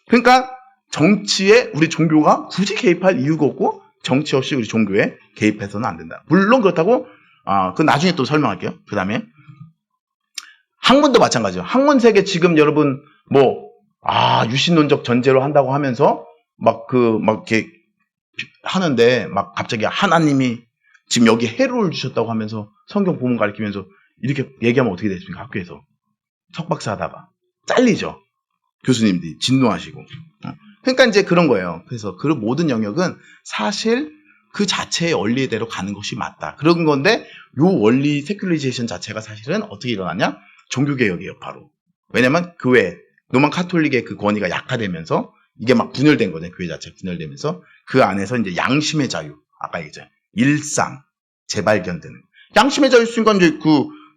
그러니까 정치에 우리 종교가 굳이 개입할 이유가 없고 정치 없이 우리 종교에 개입해서는 안 된다. 물론 그렇다고 그건 나중에 또 설명할게요. 그 다음에 학문도 마찬가지예요. 학문 세계 지금 여러분 유신론적 전제로 한다고 하면서 막 이렇게 하는데 막 갑자기 하나님이 지금 여기 해로를 주셨다고 하면서 성경 본문 가르치면서 이렇게 얘기하면 어떻게 되십니까? 학교에서 석박사 하다가 잘리죠. 교수님들이 진노하시고. 그러니까 이제 그런 거예요. 그래서 그 모든 영역은 사실 그 자체의 원리대로 가는 것이 맞다. 그런 건데 요 원리 세큘리제이션 자체가 사실은 어떻게 일어나냐? 종교개혁이에요, 바로. 왜냐면 교회, 로만 카톨릭의 그 권위가 약화되면서 이게 막 분열된 거죠. 교회 자체가 분열되면서 그 안에서 이제 양심의 자유, 아까 얘기했잖아요. 일상, 재발견되는. 양심의 자유 순간 이제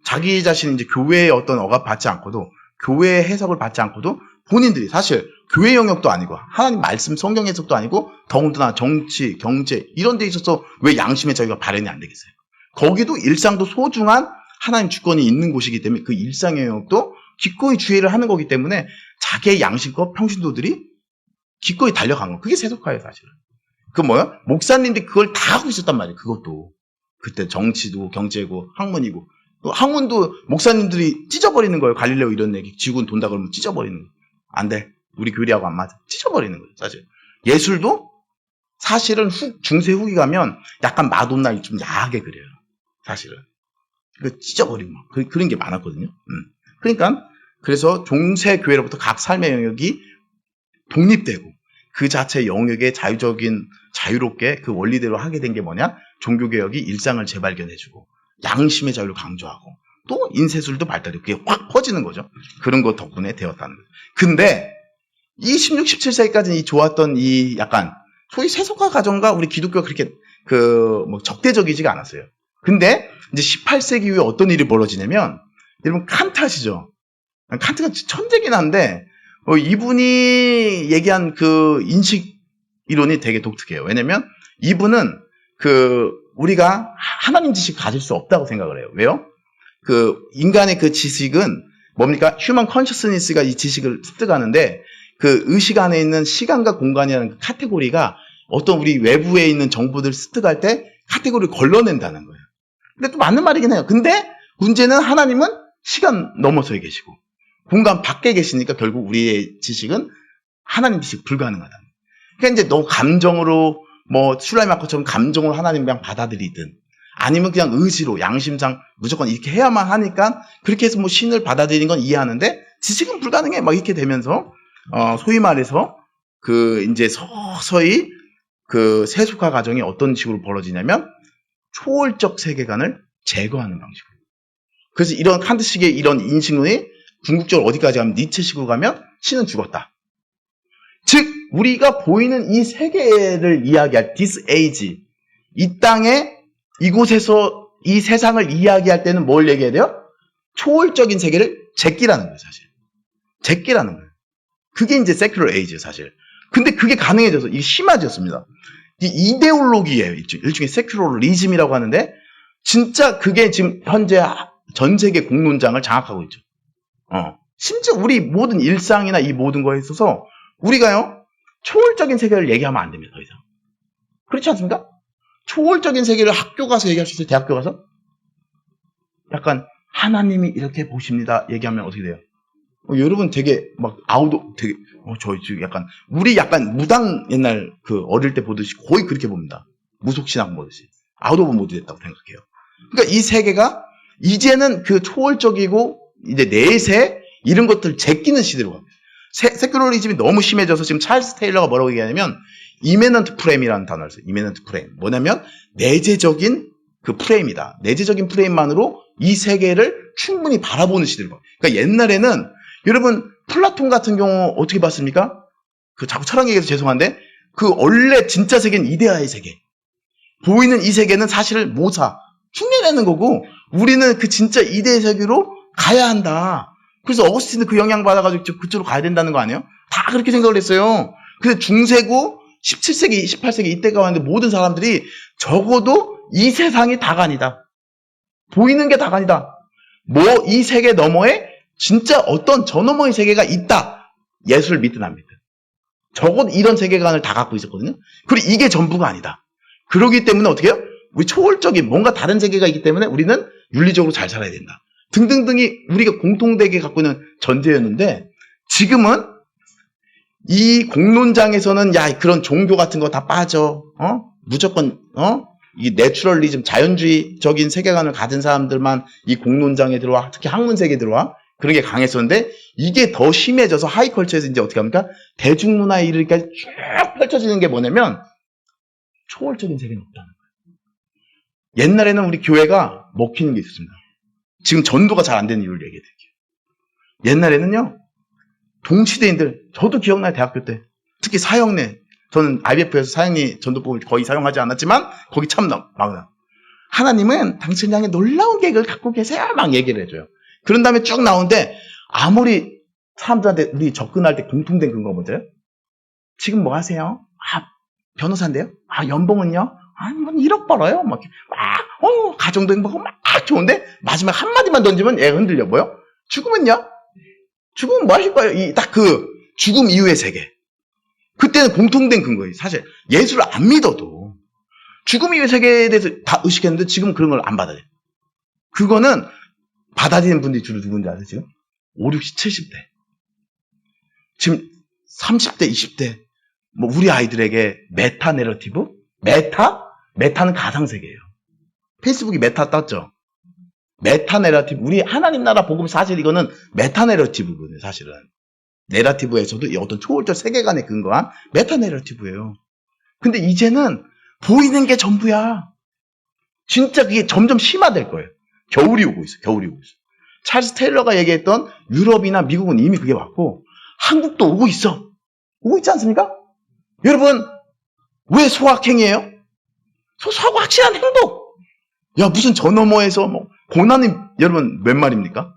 자기 자신이 이제 교회의 어떤 억압 받지 않고도 교회의 해석을 받지 않고도 본인들이 사실 교회 영역도 아니고 하나님 말씀 성경 해석도 아니고 더군다나 정치, 경제 이런 데 있어서 왜 양심의 자유가 발현이 안 되겠어요? 거기도 일상도 소중한 하나님 주권이 있는 곳이기 때문에 그 일상 영역도 기꺼이 주의를 하는 거기 때문에 자기의 양심과 평신도들이 기꺼이 달려간 거. 그게 세속화예요, 사실은. 목사님들이 그걸 다 하고 있었단 말이에요, 그것도. 그때 정치도 경제고 학문이고. 또 학문도 목사님들이 찢어버리는 거예요. 갈릴레오 이런 얘기. 지구는 돈다 그러면 찢어버리는 거예요. 안 돼. 우리 교리하고 안 맞아. 찢어버리는 거예요, 사실. 예술도 사실은 중세 후기 가면 약간 마돈나 좀 야하게 그려요. 사실은. 찢어버리고 그런 게 많았거든요. 그러니까 그래서 중세 교회로부터 각 삶의 영역이 독립되고 그 자체 영역의 자유롭게 그 원리대로 하게 된 게 뭐냐? 종교개혁이 일상을 재발견해주고 양심의 자유를 강조하고 또 인쇄술도 발달이 그게 확 퍼지는 거죠. 그런 것 덕분에 되었다는 거죠. 근데 이 16, 17세기까지 이 좋았던 이 약간 소위 세속화 과정과 우리 기독교가 그렇게 적대적이지가 않았어요. 근데 이제 18세기 이후에 어떤 일이 벌어지냐면 여러분 칸트 아시죠? 칸트가 천재긴 한데 이분이 얘기한 그 인식 이론이 되게 독특해요. 왜냐면 이분은 우리가 하나님 지식 가질 수 없다고 생각을 해요. 왜요? 인간의 그 지식은 뭡니까? 휴먼 컨셔스니스가 이 지식을 습득하는데 그 의식 안에 있는 시간과 공간이라는 그 카테고리가 어떤 우리 외부에 있는 정보들을 습득할 때 카테고리를 걸러낸다는 거예요. 근데 또 맞는 말이긴 해요. 근데 문제는 하나님은 시간 넘어서에 계시고 공간 밖에 계시니까 결국 우리의 지식은 하나님 지식 불가능하다. 그러니까 이제 너 감정으로 슐라이마커처럼 감정으로 하나님 그냥 받아들이든 아니면 그냥 의지로 양심상 무조건 이렇게 해야만 하니까 그렇게 해서 신을 받아들이는 건 이해하는데 지식은 불가능해 막 이렇게 되면서 소위 말해서 이제 서서히 세속화 과정이 어떤 식으로 벌어지냐면 초월적 세계관을 제거하는 방식으로. 그래서 이런 칸트식의 이런 인식론이 궁극적으로 어디까지 가면 니체식으로 가면 신은 죽었다. 즉 우리가 보이는 이 세계를 이야기할 this age 이 땅에 이곳에서 이 세상을 이야기할 때는 뭘 얘기해야 돼요? 초월적인 세계를 제끼라는 거예요, 사실. 제끼라는 거예요. 그게 이제 세큘러 에이지예요, 사실. 근데 그게 가능해져서 이게 심화졌습니다. 이 이데올로기예요. 일종의 세큘러리즘이라고 하는데 진짜 그게 지금 현재 전 세계 공론장을 장악하고 있죠. 심지어 우리 모든 일상이나 이 모든 거에 있어서 우리가요, 초월적인 세계를 얘기하면 안 됩니다, 더 이상. 그렇지 않습니까? 초월적인 세계를 학교 가서 얘기할 수 있어요, 대학교 가서? 약간, 하나님이 이렇게 보십니다. 얘기하면 어떻게 돼요? 여러분 되게 막 되게, 저희 지금 우리 약간 무당 옛날 어릴 때 보듯이 거의 그렇게 봅니다. 무속신앙 보듯이. 아웃 오브 모드 됐다고 생각해요. 그러니까 이 세계가 이제는 그 초월적이고 이제 내세 이런 것들 제끼는 시대로 갑니다. 세큘러리즘이 너무 심해져서 지금 찰스 테일러가 뭐라고 얘기하냐면 이메넌트 프레임이라는 단어를 써요. 이메넌트 프레임. 뭐냐면 내재적인 그 프레임이다. 내재적인 프레임만으로 이 세계를 충분히 바라보는 시대로 갑니다. 그러니까 옛날에는 여러분 플라톤 같은 경우 어떻게 봤습니까? 자꾸 철학 얘기해서 죄송한데 원래 진짜 세계는 이데아의 세계. 보이는 이 세계는 사실 모사, 흉내내는 거고 우리는 그 진짜 이데의 세계로 가야 한다. 그래서 어거스틴도 그 영향 받아가지고 그쪽으로 가야 된다는 거 아니에요? 다 그렇게 생각을 했어요. 그래서 중세고 17세기, 18세기 이때가 왔는데 모든 사람들이 적어도 이 세상이 다가 아니다. 보이는 게 다가 아니다. 이 세계 너머에 진짜 어떤 저 너머의 세계가 있다. 예수를 믿든 안 믿든. 적어도 이런 세계관을 다 갖고 있었거든요. 그리고 이게 전부가 아니다. 그러기 때문에 어떻게 해요? 우리 초월적인 뭔가 다른 세계가 있기 때문에 우리는 윤리적으로 잘 살아야 된다. 등등등이 우리가 공통되게 갖고 있는 전제였는데 지금은 이 공론장에서는 야 그런 종교 같은 거 다 빠져. 무조건 이 내추럴리즘 자연주의적인 세계관을 가진 사람들만 이 공론장에 들어와. 특히 학문 세계에 들어와. 그런 게 강했었는데 이게 더 심해져서 하이컬처에서 이제 어떻게 합니까? 대중문화에 이르기까지 쭉 펼쳐지는 게 뭐냐면 초월적인 세계는 없다는 거예요. 옛날에는 우리 교회가 먹히는 게 있었습니다. 지금 전도가 잘 안 되는 이유를 얘기해 드릴게요. 옛날에는요. 동시대인들, 저도 기억나요. 대학교 때. 특히 사형내. 저는 IBF에서 사형리 전도법을 거의 사용하지 않았지만 거기 참 많아. 하나님은 당신을 향해 놀라운 계획을 갖고 계세요. 막 얘기를 해줘요. 그런 다음에 쭉 나오는데 아무리 사람들한테 우리 접근할 때 공통된 근거가 뭐죠? 지금 뭐 하세요? 변호사인데요? 연봉은요? 뭐 1억 벌어요? 막 가정도 행복하고 막 좋은데 마지막 한마디만 던지면 얘가 흔들려. 뭐요? 죽으면요? 죽으면 뭐 하실 거예요? 딱 죽음 이후의 세계. 그때는 공통된 근거예요. 사실 예수를 안 믿어도 죽음 이후의 세계에 대해서 다 의식했는데 지금 그런 걸 안 받아들여요. 그거는 받아들이는 분들이 주로 누군지 아세요? 지금? 5, 60, 70대. 지금 30대, 20대 우리 아이들에게 메타 내러티브? 메타는 가상세계예요. 페이스북이 메타 떴죠? 메타 내러티브. 우리 하나님 나라 복음 사실 이거는 메타 내러티브거든요, 사실은. 내러티브에서도 어떤 초월적 세계관에 근거한 메타 내러티브예요. 근데 이제는 보이는 게 전부야. 진짜 그게 점점 심화될 거예요. 겨울이 오고 있어. 찰스 테일러가 얘기했던 유럽이나 미국은 이미 그게 왔고 한국도 오고 있어. 오고 있지 않습니까? 여러분 왜 소확행이에요? 소소하고 확실한 행복. 야 무슨 저 너머에서 고난이 여러분 몇 말입니까?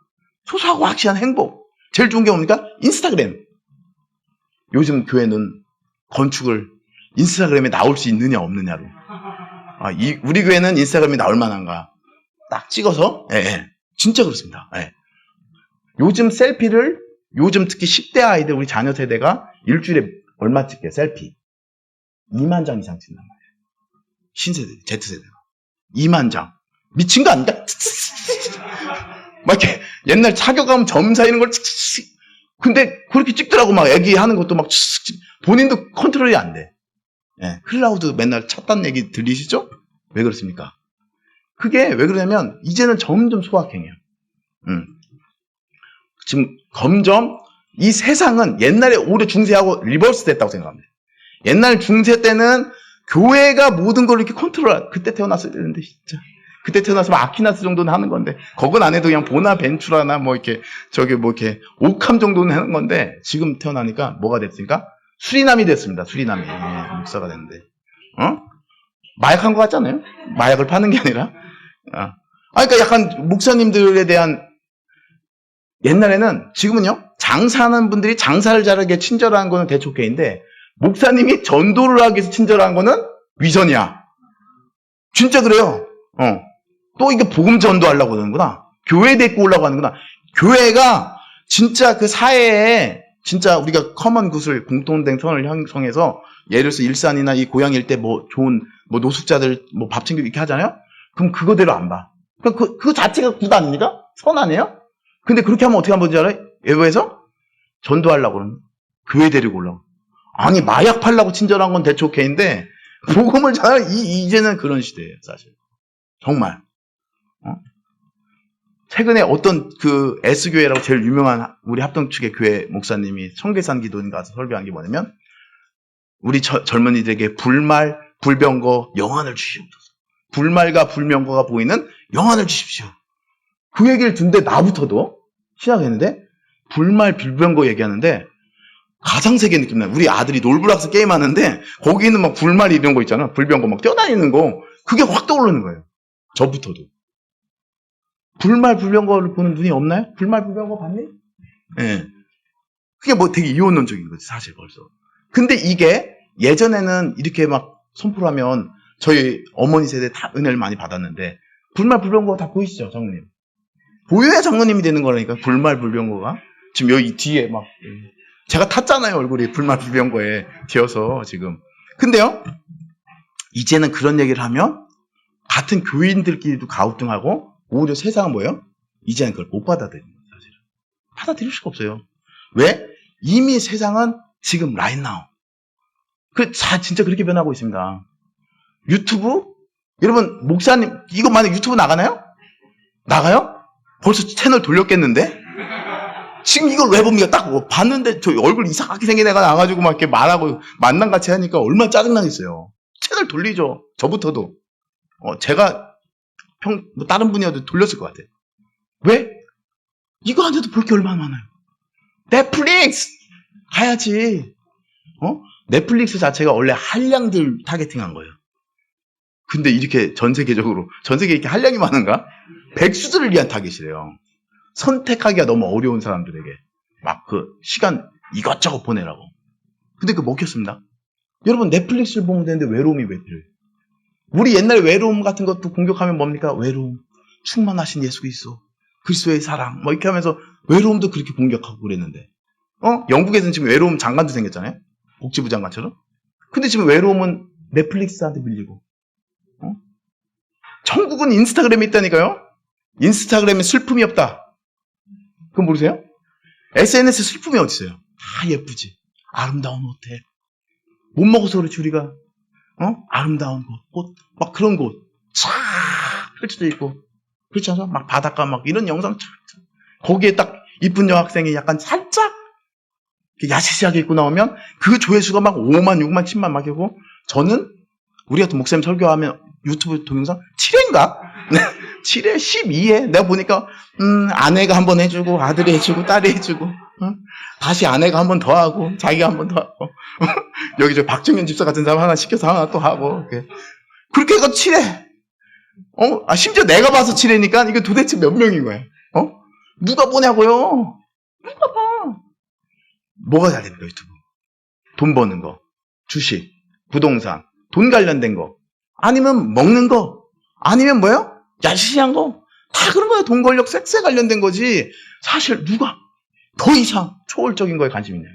소소하고 확실한 행복. 제일 좋은 게 뭡니까? 인스타그램. 요즘 교회는 건축을 인스타그램에 나올 수 있느냐 없느냐로. 우리 교회는 인스타그램에 나올 만한가? 딱 찍어서 진짜 그렇습니다. 요즘 셀피를 요즘 특히 10대 아이들 우리 자녀 세대가 일주일에 얼마 찍게 셀피 2만 장 이상 찍는단 말이에요. 신세대 Z세대가 2만 장 미친 거 아닌가? 막 이렇게 옛날 사격하면 점사 이런 걸 근데 그렇게 찍더라고. 막 애기 하는 것도 막 본인도 컨트롤이 안 돼. 클라우드 맨날 찾다는 얘기 들리시죠? 왜 그렇습니까? 그게 왜 그러냐면 이제는 점점 소확행이에요. 지금 점점 이 세상은 옛날에 오히려 중세하고 리버스 됐다고 생각합니다. 옛날 중세 때는 교회가 모든 걸 이렇게 컨트롤할. 그때 태어났어야 되는데 진짜. 그때 태어났으면 아퀴나스 정도는 하는 건데 그건 안 해도 그냥 보나벤투라나 이렇게 이렇게 옥함 정도는 하는 건데 지금 태어나니까 뭐가 됐습니까? 수리남이 됐습니다. 수리남이 목사가 됐는데 마약한 것 같잖아요. 마약을 파는 게 아니라 그러니까 약간 목사님들에 대한 옛날에는 지금은요 장사하는 분들이 장사를 잘하게 친절한 거는 대초케인데 목사님이 전도를 하기 위해서 친절한 거는 위선이야. 진짜 그래요. 또 이게 복음 전도하려고 그러는구나. 교회 데리고 오려고 하는구나. 교회가 진짜 그 사회에 진짜 우리가 커먼 굿을 공통된 선을 형성해서 예를 들어서 일산이나 이 고향 일대 뭐 좋은 뭐 노숙자들 뭐 밥 챙기고 이렇게 하잖아요. 그럼 그거대로 안 봐. 그러니까 그 자체가 굿 아닙니까? 선 아니에요? 근데 그렇게 하면 어떻게 하면 뭔지 알아요? 외부에서 전도하려고 그러는 교회 데리고 오려고. 아니 마약 팔라고 친절한 건 대초 오케이인데 복음을 잘 이제는 그런 시대예요, 사실. 정말. 최근에 어떤 그 S교회라고 제일 유명한 우리 합동 측의 교회 목사님이 청계산 기도인 가서 설교한 게 뭐냐면 우리 젊은이들에게 불말, 불병거 영안을 주시옵소서. 불말과 불병거가 보이는 영안을 주십시오. 그 얘기를 듣는데 나부터도 시작했는데 불말, 불병거 얘기하는데 가상세계 느낌 나요. 우리 아들이 놀블락스 게임하는데 거기는 막 불말 이런 거 있잖아. 불병거 막 뛰어다니는 거. 그게 확 떠오르는 거예요. 저부터도. 불말, 불병거를 보는 분이 없나요? 불말, 불병거 봤니? 예. 그게 뭐 되게 이혼론적인 거지, 사실 벌써. 근데 이게 예전에는 이렇게 막 선포하면 저희 어머니 세대 다 은혜를 많이 받았는데 불말, 불병거 다 보이시죠, 장로님? 보여야 장로님이 되는 거라니까, 불말, 불병거가. 지금 여기 뒤에 막 제가 탔잖아요, 얼굴이 불말, 불병거에 뒤어서 지금. 근데요, 이제는 그런 얘기를 하면 같은 교인들끼리도 가우뚱하고 오히려 세상은 뭐예요? 이제는 그걸 못 받아들이는 거예요, 사실은. 받아들일 수가 없어요. 왜? 이미 세상은 지금 right now. 진짜 그렇게 변하고 있습니다. 유튜브? 여러분, 목사님, 이거 만약 유튜브 나가나요? 나가요? 벌써 채널 돌렸겠는데? 지금 이걸 왜 봅니까? 딱 봤는데 저 얼굴 이상하게 생긴 애가 나와가지고 막 이렇게 말하고 만남같이 하니까 얼마나 짜증나겠어요. 채널 돌리죠. 저부터도. 제가 뭐 다른 분이어도 돌렸을 것 같아요. 왜? 이거 안 해도 볼 게 얼마나 많아요. 넷플릭스! 가야지. 넷플릭스 자체가 원래 한량들 타겟팅한 거예요. 근데 이렇게 전 세계에 이렇게 한량이 많은가? 백수들을 위한 타겟이래요. 선택하기가 너무 어려운 사람들에게 막 그 시간 이것저것 보내라고. 근데 그거 먹혔습니다. 여러분 넷플릭스를 보면 되는데 외로움이 왜 필요해요? 우리 옛날 외로움 같은 것도 공격하면 뭡니까? 외로움, 충만하신 예수 그리스도의 사랑 뭐 이렇게 하면서 외로움도 그렇게 공격하고 그랬는데 영국에서는 지금 외로움 장관도 생겼잖아요. 복지부 장관처럼. 근데 지금 외로움은 넷플릭스한테 밀리고 천국은 인스타그램에 있다니까요. 인스타그램에 슬픔이 없다. 그건 모르세요? SNS 슬픔이 어디 있어요? 다 예쁘지. 아름다운 호텔. 못 먹어서 그렇지 우리가. 아름다운 곳, 막 그런 곳. 쫙 펼쳐져 있고. 그렇지 않아? 막 바닷가 막 이런 영상 쫙. 거기에 딱 이쁜 여학생이 약간 살짝 야시시하게 입고 나오면 그 조회수가 막 5만, 6만, 10만 막 하고 저는 우리 같은 목사님 설교하면 유튜브 동영상 7회인가? 7회, 12회. 내가 보니까 아내가 한번 해주고 아들이 해주고 딸이 해주고 다시 아내가 한 번 더 하고 자기가 한 번 더 하고 여기 저 박정현 집사 같은 사람 하나 시켜서 하나 또 하고 그렇게 해서 7회. 심지어 내가 봐서 7회니까 이게 도대체 몇 명인 거야? 누가 보냐고요? 누가 봐? 뭐가 잘 됩니까 유튜브? 돈 버는 거, 주식, 부동산, 돈 관련된 거, 아니면 먹는 거, 아니면 뭐요? 야시시한 거. 다 그런 거예요. 돈, 권력, 섹스에 관련된 거지. 사실 누가 더 이상 초월적인 거에 관심이 있냐.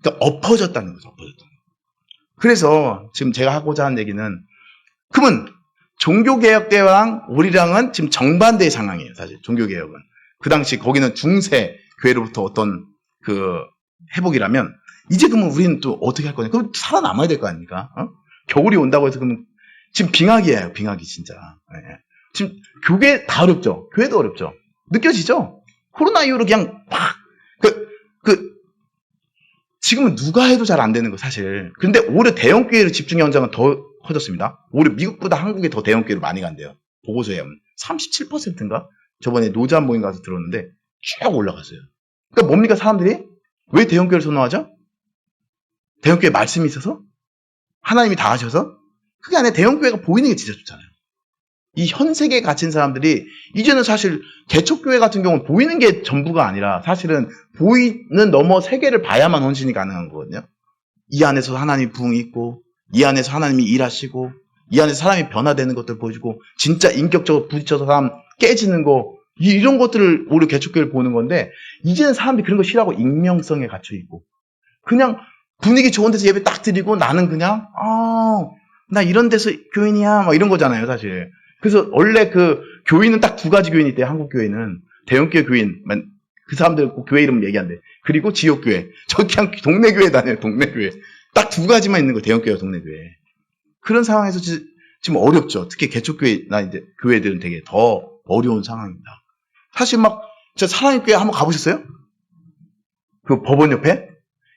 그러니까 엎어졌다는 거죠. 엎어졌다는 거. 그래서 지금 제가 하고자 하는 얘기는 그러면 종교개혁대랑 우리랑은 지금 정반대의 상황이에요. 사실 종교개혁은. 그 당시 거기는 중세 교회로부터 어떤 그 회복이라면 이제 그러면 우리는 또 어떻게 할 거냐. 그럼 살아남아야 될 거 아닙니까? 겨울이 온다고 해서 그러면 지금 빙하기예요. 빙하기 진짜. 네. 지금 교회 다 어렵죠. 교회도 어렵죠. 느껴지죠? 코로나 이후로 그냥 막 지금은 누가 해도 잘 안 되는 거 사실. 근데 오히려 대형 교회로 집중 현장은 더 커졌습니다. 오히려 미국보다 한국에 더 대형 교회로 많이 간대요. 보고서에 하면 37%인가? 저번에 노자 모임 가서 들었는데 쭉 올라갔어요. 그러니까 뭡니까 사람들이 왜 대형 교회를 선호하죠? 대형 교회 말씀이 있어서 하나님이 다 하셔서 그게 아니라 대형 교회가 보이는 게 진짜 좋잖아요. 이 현세계에 갇힌 사람들이 이제는 사실 개척교회 같은 경우는 보이는 게 전부가 아니라 사실은 보이는 넘어 세계를 봐야만 헌신이 가능한 거거든요. 이 안에서 하나님의 부흥이 있고, 이 안에서 하나님이 일하시고, 이 안에서 사람이 변화되는 것들 보여주고, 진짜 인격적으로 부딪혀서 사람 깨지는 거, 이런 것들을 오히려 개척교회를 보는 건데, 이제는 사람들이 그런 거 싫어하고 익명성에 갇혀있고, 그냥 분위기 좋은 데서 예배 딱 드리고 나는 그냥, 나 이런 데서 교인이야, 막 이런 거잖아요, 사실. 그래서 원래 그 교인은 딱 두 가지 교인이 있대요, 한국 교회는. 대형교회 교인, 그 사람들 교회 이름 얘기 안 돼. 그리고 지역교회. 저 그냥 동네 교회 다녀요, 동네 교회. 딱 두 가지만 있는 거예요, 대형교회와 동네 교회. 그런 상황에서 지금 어렵죠. 특히 개척교회나 이제 교회들은 되게 더 어려운 상황입니다. 사실 막, 진짜 사랑의 교회 한번 가보셨어요? 그 법원 옆에?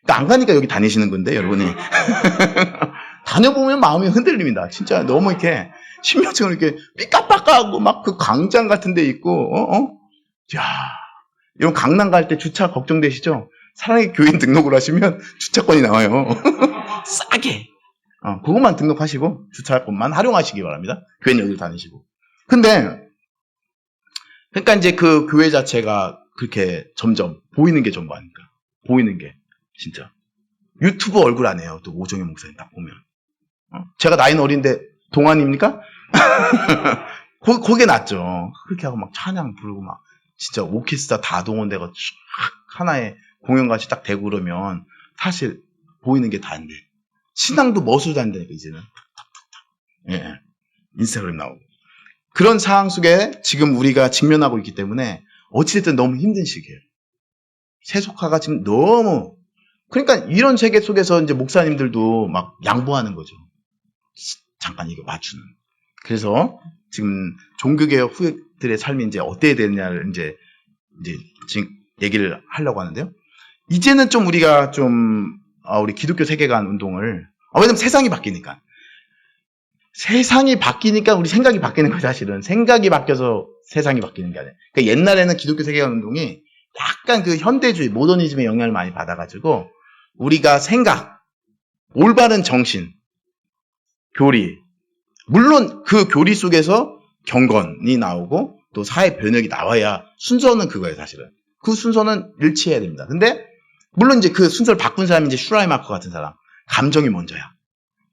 안 가니까 여기 다니시는 건데, 여러분이. 다녀보면 마음이 흔들립니다. 진짜 너무 이렇게, 신명처럼 이렇게 삐까빠까하고 막 그 광장 같은 데 있고, 야, 이런 강남 갈 때 주차 걱정되시죠? 사랑의 교인 등록을 하시면 주차권이 나와요. 싸게. 그것만 등록하시고, 주차권만 활용하시기 바랍니다. 교회는 여기를 다니시고. 근데, 그러니까 이제 그 교회 자체가 그렇게 점점 보이는 게 전부 아닙니까? 보이는 게. 진짜. 유튜브 얼굴 안 해요. 또 오정현 목사님 딱 보면. 제가 나이는 어린데 동안입니까? 그게 낫죠. 그렇게 하고 막 찬양 부르고 막 진짜 오케스트라 다 동원되고 하나의 공연같이 딱 되고 그러면 사실 보이는 게 다인데 신앙도 멋으로 다닌다니까 이제는. 예. 인스타그램 나오고. 그런 상황 속에 지금 우리가 직면하고 있기 때문에 어찌됐든 너무 힘든 시기예요. 세속화가 지금 너무 그러니까 이런 세계 속에서 이제 목사님들도 막 양보하는 거죠. 잠깐 이거 맞추는. 그래서 지금 종교개혁 후예들의 삶이 이제 어때야 되느냐를 이제 지금 얘기를 하려고 하는데요. 이제는 좀 우리가 우리 기독교 세계관 운동을 왜냐면 세상이 바뀌니까. 세상이 바뀌니까 우리 생각이 바뀌는 거죠, 사실은. 생각이 바뀌어서 세상이 바뀌는 게 아니에요. 그러니까 옛날에는 기독교 세계관 운동이 약간 그 현대주의, 모더니즘의 영향을 많이 받아가지고 우리가 생각, 올바른 정신, 교리, 물론 그 교리 속에서 경건이 나오고 또 사회 변혁이 나와야 순서는 그거예요, 사실은. 그 순서는 일치해야 됩니다. 근데 물론 이제 그 순서를 바꾼 사람이 이제 슈라이마커 같은 사람, 감정이 먼저야.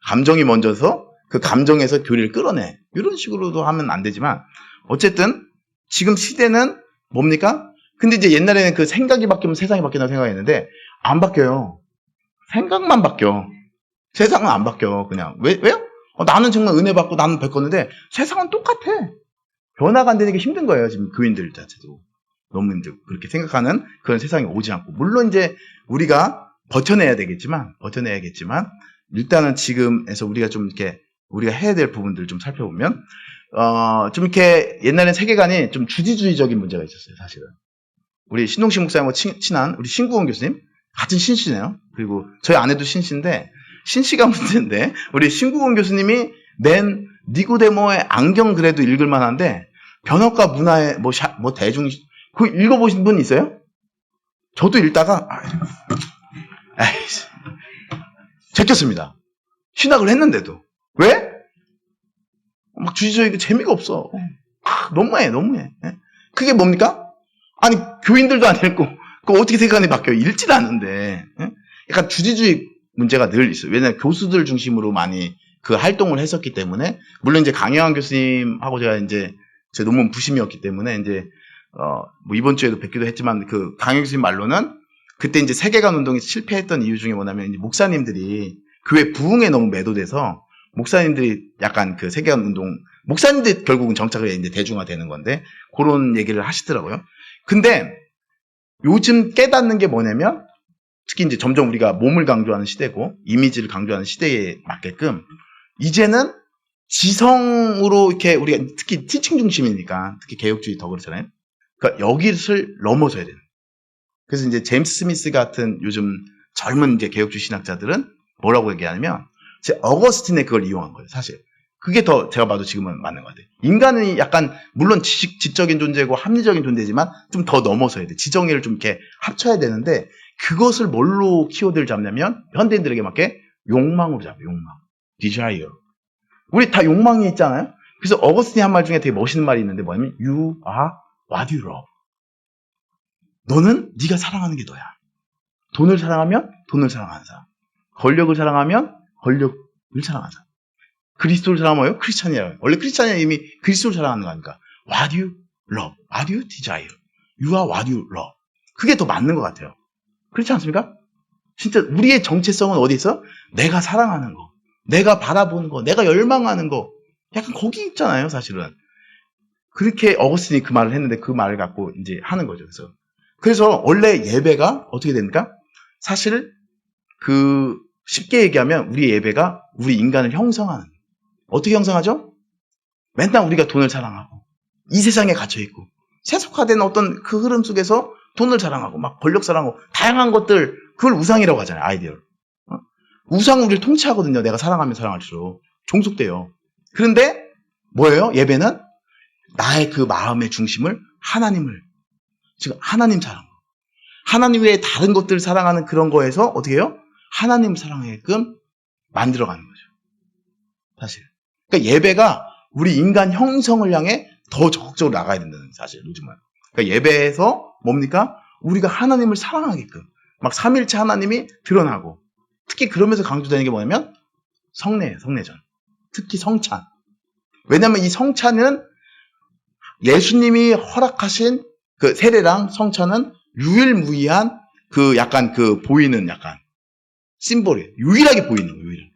감정이 먼저서 그 감정에서 교리를 끌어내. 이런 식으로도 하면 안 되지만 어쨌든 지금 시대는 뭡니까? 근데 이제 옛날에는 그 생각이 바뀌면 세상이 바뀐다고 생각했는데 안 바뀌어요. 생각만 바뀌어. 세상은 안 바뀌어. 그냥. 왜요? 나는 정말 은혜 받고 나는 베꼈는데 세상은 똑같아. 변화가 안 되는 게 힘든 거예요. 지금 교인들 자체도. 너무 힘들고. 그렇게 생각하는 그런 세상이 오지 않고. 물론 이제 우리가 버텨내야겠지만 일단은 지금에서 우리가 좀 이렇게 우리가 해야 될 부분들을 좀 살펴보면 좀 이렇게 옛날엔 세계관이 좀 주지주의적인 문제가 있었어요. 사실은. 우리 신동식 목사님과 친한 우리 신구원 교수님 같은 신씨네요. 그리고 저희 아내도 신씨인데 신씨가 문제인데 우리 신구원 교수님이 낸 니고데모의 안경 그래도 읽을 만한데 변혁과 문화의 뭐 대중 그거 읽어보신 분 있어요? 저도 읽다가 제꼈습니다. 신학을 했는데도 왜? 막 주지적이고 재미가 없어. 너무해. 그게 뭡니까? 아니 교인들도 안 읽고 그 어떻게 세계관이 바뀌어? 읽지도 않는데 약간 주지주의 문제가 늘 있어요. 왜냐하면 교수들 중심으로 많이 그 활동을 했었기 때문에 물론 이제 강영환 교수님하고 제가 이제 제 논문 부심이었기 때문에 이제 뭐 이번 주에도 뵙기도 했지만 그 강영환 교수님 말로는 그때 이제 세계관 운동이 실패했던 이유 중에 뭐냐면 이제 목사님들이 교회 부흥에 너무 매도돼서 목사님들이 약간 그 세계관 운동 목사님들 결국은 정착을 이제 대중화되는 건데 그런 얘기를 하시더라고요. 근데 요즘 깨닫는 게 뭐냐면 특히 이제 점점 우리가 몸을 강조하는 시대고 이미지를 강조하는 시대에 맞게끔 이제는 지성으로 이렇게 우리가 특히 티칭 중심이니까 특히 개혁주의 더 그렇잖아요. 그러니까 여기를 넘어서야 되는. 그래서 이제 제임스 스미스 같은 요즘 젊은 이제 개혁주의 신학자들은 뭐라고 얘기하냐면 제 어거스틴의 그걸 이용한 거예요, 사실. 그게 더 제가 봐도 지금은 맞는 것 같아요. 인간은 약간 물론 지적인 존재고 합리적인 존재지만 좀 더 넘어서야 돼. 지정의를 좀 이렇게 합쳐야 되는데 그것을 뭘로 키워드를 잡냐면 현대인들에게 맞게 욕망으로 잡아요. 욕망. desire. 우리 다 욕망이 있잖아요. 그래서 어거스틴이 한 말 중에 되게 멋있는 말이 있는데 뭐냐면 You are what you love. 너는 네가 사랑하는 게 너야. 돈을 사랑하면 돈을 사랑하는 사람. 권력을 사랑하면 권력을 사랑하는 사람. 그리스도를 사랑하면 크리스찬이에요. 원래 크리스찬이 이미 그리스도를 사랑하는 거니까. What you love, what you desire. You are what you love. 그게 더 맞는 것 같아요. 그렇지 않습니까? 진짜 우리의 정체성은 어디 있어? 내가 사랑하는 거, 내가 바라보는 거, 내가 열망하는 거. 약간 거기 있잖아요, 사실은. 그렇게 어거스틴이 그 말을 했는데 그 말을 갖고 이제 하는 거죠. 그래서 원래 예배가 어떻게 됩니까? 사실 쉽게 얘기하면 우리 예배가 우리 인간을 형성하는. 어떻게 형성하죠? 맨날 우리가 돈을 사랑하고 이 세상에 갇혀 있고 세속화된 어떤 그 흐름 속에서 돈을 사랑하고 막 권력 사랑하고 다양한 것들, 그걸 우상이라고 하잖아요. 아이디어를. 우상은 우리를 통치하거든요. 내가 사랑하면 사랑할수록 종속돼요. 그런데 뭐예요? 예배는 나의 그 마음의 중심을 하나님을, 지금 하나님 사랑, 하나님 외에 다른 것들을 사랑하는 그런 거에서 어떻게 해요? 하나님을 사랑하게끔 만들어가는 거죠. 사실. 그러니까 예배가 우리 인간 형성을 향해 더 적극적으로 나가야 된다는 사실, 요즘은. 그러니까 예배에서 뭡니까? 우리가 하나님을 사랑하게끔 막 삼일체 하나님이 드러나고, 특히 그러면서 강조되는 게 뭐냐면 성례예요, 성례전. 특히 성찬. 왜냐면 이 성찬은 예수님이 허락하신 그 세례랑 성찬은 유일무이한 그 약간 그 보이는 약간 심볼이에요. 유일하게 보이는 거예요, 유일.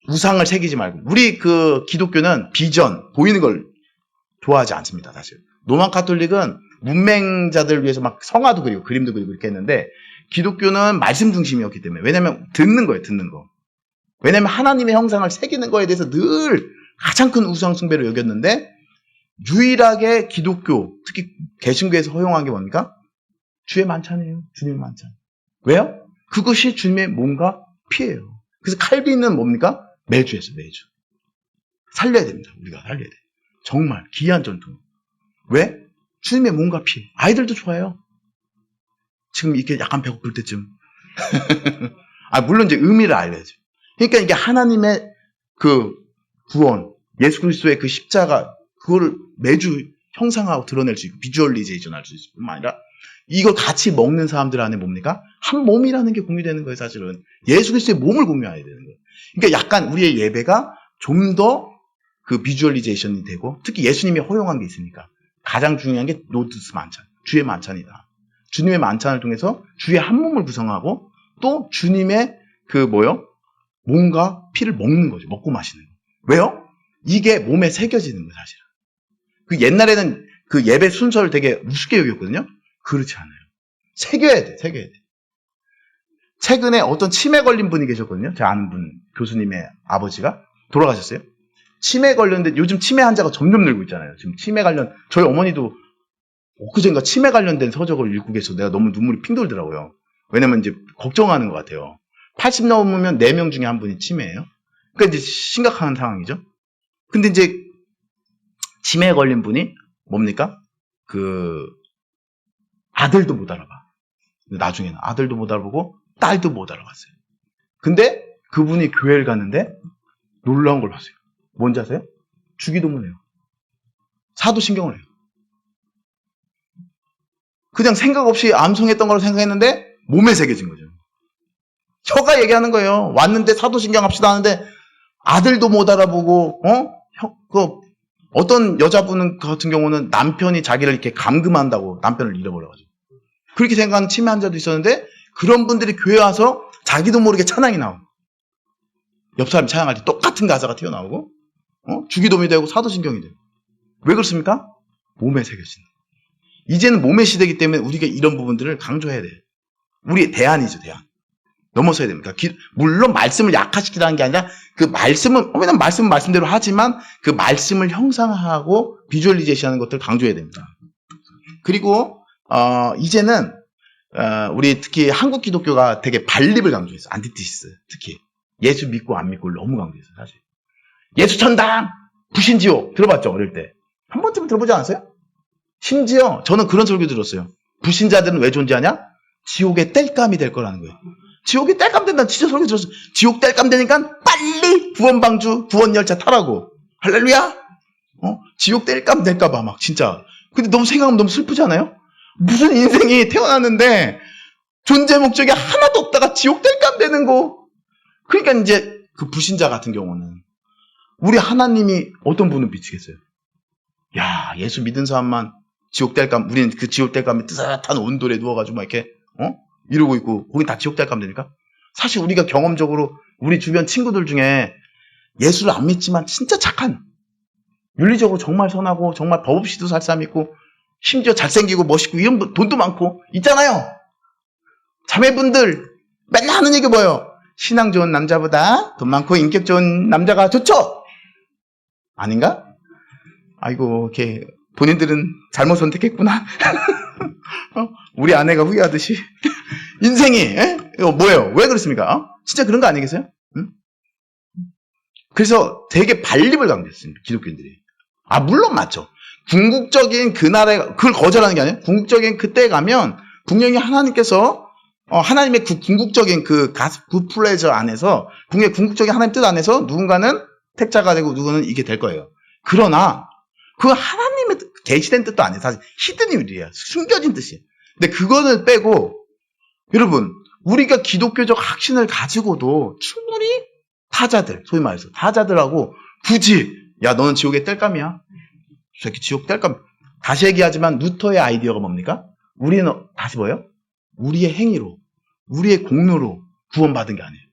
우상을 새기지 말고. 우리 그 기독교는 비전, 보이는 걸 좋아하지 않습니다, 사실. 로마 카톨릭은 문맹자들을 위해서 막 성화도 그리고 그림도 그리고 이렇게 했는데, 기독교는 말씀 중심이었기 때문에. 왜냐면 듣는 거예요, 듣는 거. 왜냐면 하나님의 형상을 새기는 거에 대해서 늘 가장 큰 우상 숭배로 여겼는데, 유일하게 기독교, 특히 개신교에서 허용한 게 뭡니까? 주의 만찬이에요. 주님의 만찬. 왜요? 그것이 주님의 몸과 피예요. 그래서 칼빈은 뭡니까? 매주에서 매주. 살려야 됩니다. 우리가 살려야 돼. 정말 귀한 전통. 왜? 주님의 몸과 피. 아이들도 좋아해요. 지금 이렇게 약간 배고플 때쯤. 물론 이제 의미를 알려야죠. 그러니까 이게 하나님의 그 구원, 예수 그리스도의 그 십자가, 그거를 매주 형상하고 드러낼 수 있고, 비주얼리제이션 할 수 있을 뿐만 아니라, 이걸 같이 먹는 사람들 안에 뭡니까? 한 몸이라는 게 공유되는 거예요, 사실은. 예수 그리스도의 몸을 공유해야 되는 거예요. 그러니까 약간 우리의 예배가 좀 더 그 비주얼리제이션이 되고, 특히 예수님이 허용한 게 있으니까. 가장 중요한 게 노드스 만찬, 주의 만찬이다. 주님의 만찬을 통해서 주의 한 몸을 구성하고, 또 주님의 그 몸과 피를 먹는 거죠. 먹고 마시는 거. 왜요? 이게 몸에 새겨지는 거예요, 사실은. 그 옛날에는 그 예배 순서를 되게 우습게 여겼거든요. 그렇지 않아요. 새겨야 돼, 새겨야 돼. 최근에 어떤 치매 걸린 분이 계셨거든요. 제가 아는 분, 교수님의 아버지가 돌아가셨어요. 치매 걸렸는데 요즘 치매 환자가 점점 늘고 있잖아요. 지금 치매 관련, 저희 어머니도 엊그젠가 치매 관련된 서적을 읽고 계셔서 내가 너무 눈물이 핑 돌더라고요. 왜냐면 이제 걱정하는 것 같아요. 80 넘으면 4명 중에 한 분이 치매예요. 그러니까 이제 심각한 상황이죠. 근데 이제 치매에 걸린 분이 뭡니까? 아들도 못 알아봐. 나중에는 아들도 못 알아보고 딸도 못 알아봤어요. 근데 그분이 교회를 갔는데 놀라운 걸 봤어요. 뭔지 아세요? 주기도문을 해요. 사도신경을 해요. 그냥 생각 없이 암송했던 거로 생각했는데 몸에 새겨진 거죠. 혀가 얘기하는 거예요. 왔는데 사도신경 합시다 하는데 아들도 못 알아보고, 어떤 여자분 같은 경우는 남편이 자기를 이렇게 감금한다고 남편을 잃어버려가지고. 그렇게 생각하는 치매 환자도 있었는데, 그런 분들이 교회 와서 자기도 모르게 찬양이 나오고, 옆 사람이 찬양할 때 똑같은 가사가 튀어나오고, 주기도문이 되고 사도신경이 되고. 왜 그렇습니까? 몸에 새겨진. 이제는 몸의 시대이기 때문에 우리가 이런 부분들을 강조해야 돼요. 우리의 대안이죠, 대안. 넘어서야 됩니다. 물론 말씀을 약화시키라는 게 아니라, 그 말씀은, 왜냐면 말씀은 말씀대로 하지만 그 말씀을 형상화하고 비주얼리제이션하는 것들을 강조해야 됩니다. 그리고 이제는 우리 특히 한국 기독교가 되게 반립을 강조했어요. 안티티시스 특히. 예수 믿고 안 믿고를 너무 강조했어요, 사실. 예수 천당, 불신지옥 들어봤죠, 어릴 때. 한 번쯤은 들어보지 않았어요? 심지어 저는 그런 설교 들었어요. 불신자들은 왜 존재하냐? 지옥의 땔감이 될 거라는 거예요. 지옥에 땔감 된다는 진짜 설교 들었어요. 지옥 땔감 되니까 빨리 구원방주, 구원열차 타라고. 할렐루야? 지옥 뗄까 봐 막 진짜. 근데 너무 생각하면 너무 슬프잖아요? 무슨 인생이 태어났는데 존재 목적이 하나도 없다가 지옥 뗄까 되는 거. 그러니까 이제 그 불신자 같은 경우는 우리 하나님이 어떤 분을 비추겠어요? 야, 예수 믿은 사람만 지옥 뗄까, 우리는 그 지옥 뗄까 하면 뜨뜻한 온돌에 누워가지고 막 이렇게, 이러고 있고, 거긴 다 지옥 뗄까 하면 되니까? 사실 우리가 경험적으로 우리 주변 친구들 중에 예수를 안 믿지만 진짜 착한, 윤리적으로 정말 선하고, 정말 법 없이도 살 사람 있고, 심지어 잘생기고 멋있고, 이런 돈도 많고, 있잖아요! 자매분들, 맨날 하는 얘기 뭐예요? 신앙 좋은 남자보다 돈 많고 인격 좋은 남자가 좋죠? 아닌가? 아이고, 이렇게, 본인들은 잘못 선택했구나. 우리 아내가 후회하듯이. 인생이, 이거 뭐예요? 왜 그렇습니까? 진짜 그런 거 아니겠어요? 응? 그래서 되게 반립을 강조했습니다, 기독교인들이. 물론 맞죠. 궁극적인 그 나라에, 그걸 거절하는 게 아니에요. 궁극적인 그때에 가면, 분명히 하나님께서, 하나님의 그 궁극적인 그 플레저 안에서, 궁극적인 하나님 뜻 안에서 누군가는 택자가 되고 누구는 이게 될 거예요. 그러나, 그 하나님의 계시된 뜻도 아니에요. 사실 히든 일이에요. 숨겨진 뜻이에요. 근데 그거는 빼고 여러분 우리가 기독교적 확신을 가지고도 충분히 타자들, 소위 말해서 타자들하고 굳이 야 너는 지옥에 뗄감이야. 저렇게 지옥 뗄감. 다시 얘기하지만 루터의 아이디어가 뭡니까? 우리는 다시 뭐예요? 우리의 행위로, 우리의 공로로 구원받은 게 아니에요.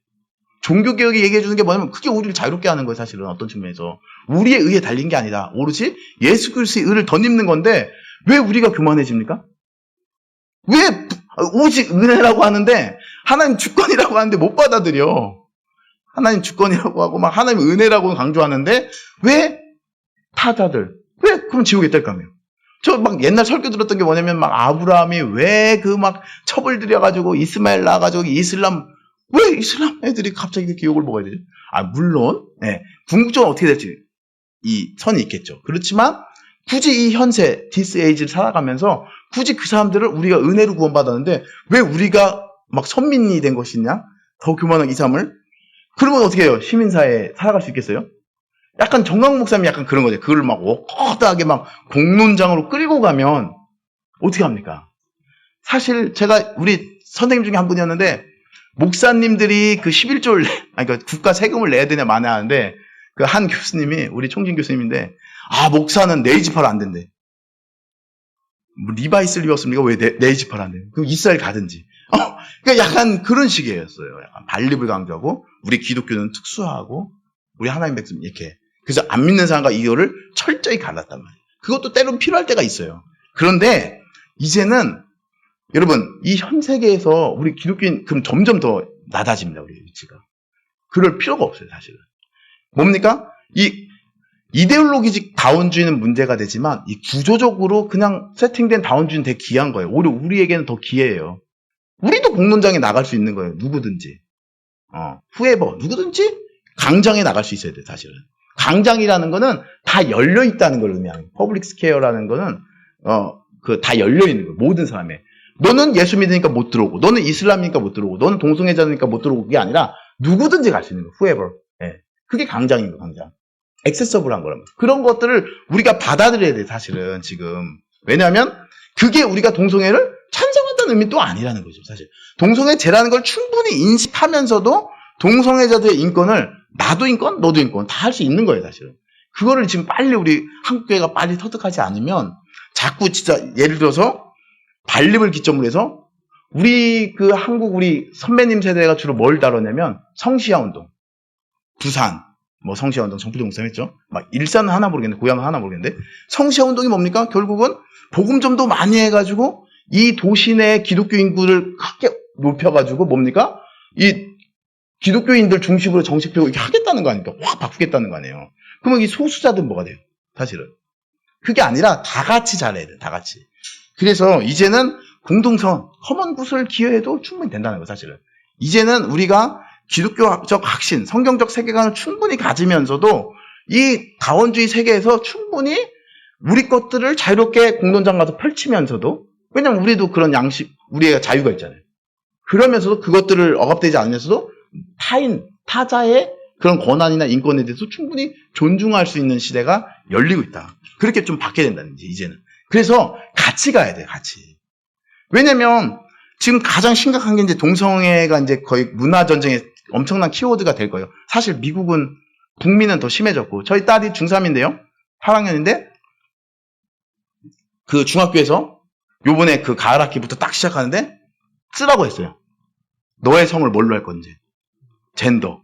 종교개혁이 얘기해 주는 게 뭐냐면 그게 우리를 자유롭게 하는 거예요. 사실은 어떤 측면에서. 우리의 의에 달린 게 아니다. 오로지 예수 그리스도의 의를 덧입는 건데 왜 우리가 교만해집니까? 왜 오직 은혜라고 하는데 하나님 주권이라고 하는데 못 받아들여. 하나님 주권이라고 하고 막 하나님 은혜라고 강조하는데 왜 타자들 왜 그럼 지옥에 뗄까요? 저 막 옛날 설교 들었던 게 뭐냐면 막 아브라함이 왜 그 막 첩을 들여가지고 이스마엘 낳아가지고 이슬람 왜 이슬람 애들이 갑자기 이렇게 욕을 먹어야 되지? 물론, 궁극적으로 어떻게 될지, 이 선이 있겠죠. 그렇지만, 굳이 이 현세, 디스 에이지를 살아가면서, 굳이 그 사람들을 우리가 은혜로 구원받았는데, 왜 우리가 막 선민이 된 것이냐? 더 교만한 이 삶을? 그러면 어떻게 해요? 시민사회에 살아갈 수 있겠어요? 약간 정강 목사님이 약간 그런 거죠. 그걸 막 워커하게 막 공론장으로 끌고 가면, 어떻게 합니까? 사실 제가 우리 선생님 중에 한 분이었는데, 목사님들이 그 11조를, 그러니까 국가 세금을 내야 되냐 마냐 하는데, 그 한 교수님이, 우리 총진 교수님인데, 목사는 네이지파를 안 된대. 뭐 리바이스를 입었습니까? 왜 네이지파를 안 돼? 그럼 이스라엘 가든지. 그러니까 약간 그런 식이었어요. 약간 반립을 강조하고, 우리 기독교는 특수하고, 우리 하나님 백성 이렇게. 그래서 안 믿는 사람과 이거를 철저히 갈랐단 말이에요. 그것도 때로는 필요할 때가 있어요. 그런데, 이제는, 여러분, 이 현 세계에서 우리 기독교인, 그럼 점점 더 낮아집니다, 우리 위치가. 그럴 필요가 없어요, 사실은. 뭡니까? 이 이데올로기적 다원주의는 문제가 되지만, 이 구조적으로 그냥 세팅된 다원주의는 되게 귀한 거예요. 오히려 우리에게는 더 기회예요. 우리도 공론장에 나갈 수 있는 거예요, 누구든지. whoever, 누구든지 강장에 나갈 수 있어야 돼요, 사실은. 강장이라는 거는 다 열려있다는 걸 의미하는 거예요. 퍼블릭 스퀘어라는 거는, 다 열려있는 거예요, 모든 사람의. 너는 예수 믿으니까 못 들어오고, 너는 이슬람이니까 못 들어오고, 너는 동성애자니까 못 들어오고, 그게 아니라 누구든지 갈 수 있는 거예요. whoever. 그게 강장인 거예요, 강장. 액세서블한 거란 말이에요. 그런 것들을 우리가 받아들여야 돼요, 사실은, 지금. 왜냐하면, 그게 우리가 동성애를 찬성한다는 의미는 또 아니라는 거죠, 사실. 동성애제라는 걸 충분히 인식하면서도 동성애자들의 인권을 나도 인권, 너도 인권 다 할 수 있는 거예요, 사실은. 그거를 지금 빨리 우리 한국교회가 빨리 터득하지 않으면 자꾸 진짜 예를 들어서 반립을 기점으로 해서 우리 그 한국 우리 선배님 세대가 주로 뭘 다뤘냐면 성시야 운동, 부산 뭐 성시야 운동 정필동 목사님 했죠. 막 일산은 하나 모르겠는데 고향은 하나 모르겠는데 성시야 운동이 뭡니까? 결국은 복음 좀 더 많이 해가지고 이 도시 내 기독교 인구를 크게 높여가지고 뭡니까? 이 기독교인들 중심으로 정책적으로 이렇게 하겠다는 거 아닙니까? 확 바꾸겠다는 거 아니에요. 그러면 이 소수자들은 뭐가 돼요? 사실은 그게 아니라 다 같이 잘해야 돼요. 다 같이. 그래서 이제는 공동선, 커먼굿을 기여해도 충분히 된다는 거예요, 사실은. 이제는 우리가 기독교적 확신, 성경적 세계관을 충분히 가지면서도 이 다원주의 세계에서 충분히 우리 것들을 자유롭게 공론장 가서 펼치면서도, 왜냐면 우리도 그런 양식, 우리의 자유가 있잖아요. 그러면서도 그것들을 억압되지 않으면서도 타인, 타자의 그런 권한이나 인권에 대해서 충분히 존중할 수 있는 시대가 열리고 있다. 그렇게 좀 바뀌어야 된다는 거지, 이제는. 그래서 같이 가야 돼, 같이. 왜냐면 지금 가장 심각한 게 이제 동성애가 이제 거의 문화전쟁의 엄청난 키워드가 될 거예요. 사실 미국은 북미는 더 심해졌고, 저희 딸이 중3인데요. 8학년인데, 그 중학교에서 요번에 그 가을 학기부터 딱 시작하는데, 쓰라고 했어요. 너의 성을 뭘로 할 건지. 젠더.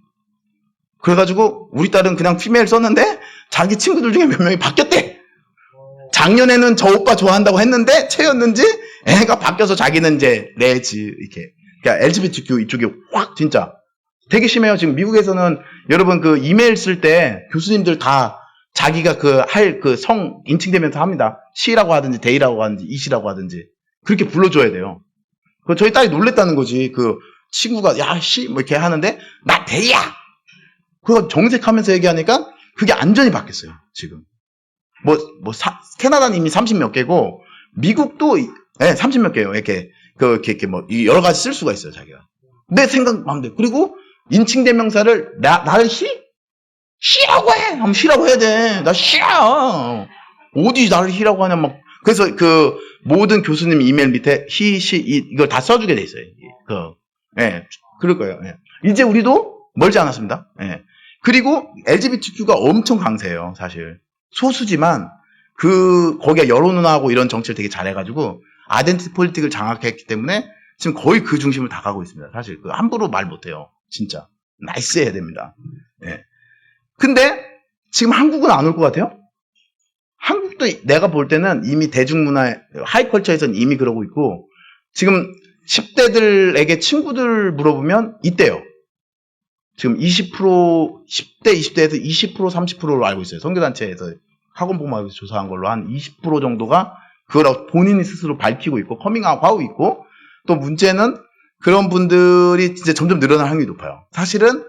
그래가지고, 우리 딸은 그냥 피메일 썼는데, 자기 친구들 중에 몇 명이 바뀌었대! 작년에는 저 오빠 좋아한다고 했는데, 채였는지, 애가 바뀌어서 자기는 이제, 레즈, 이렇게. 그러니까 LGBTQ 이쪽이 확, 진짜. 되게 심해요. 지금 미국에서는 여러분 그 이메일 쓸 때 교수님들 다 자기가 그 성 인칭되면서 합니다. she라고 하든지 they라고 하든지 it이라고 하든지 그렇게 불러줘야 돼요. 저희 딸이 놀랬다는 거지. 그 친구가 야 she 뭐 이렇게 하는데 나 they야. 그거 정색하면서 얘기하니까 그게 완전히 바뀌었어요. 지금 캐나다는 이미 30몇 개고 미국도 30몇 개예요. 이렇게 뭐 여러 가지 쓸 수가 있어요. 자기가 내 생각 마음대로. 그리고 인칭대명사를 나를 씨라고 해. 하면 씨라고 해야 돼. 나 씨야. 어디 나를 씨라고 하냐 막. 그래서 그 모든 교수님 이메일 밑에 he, she, it 이걸 다 써주게 돼 있어요. 그럴 거예요. 예. 이제 우리도 멀지 않았습니다. 예. 그리고 LGBTQ가 엄청 강세예요. 사실 소수지만 거기가 여론운하고 이런 정치를 되게 잘해가지고 아이덴티티 폴리틱을 장악했기 때문에 지금 거의 그 중심을 다 가고 있습니다. 사실 함부로 말 못해요. 진짜 나이스 해야 됩니다. 예. 근데 지금 한국은 안 올 것 같아요? 한국도 내가 볼 때는 이미 대중문화 하이컬처에서는 이미 그러고 있고 지금 10대들에게 친구들 물어보면 있대요. 지금 10대 20대에서 20% 30%로 알고 있어요. 선교단체에서 학원복무학에서 조사한 걸로 한 20% 정도가 그걸 본인이 스스로 밝히고 있고 커밍아웃 하고 있고 또 문제는 그런 분들이 진짜 점점 늘어날 확률이 높아요. 사실은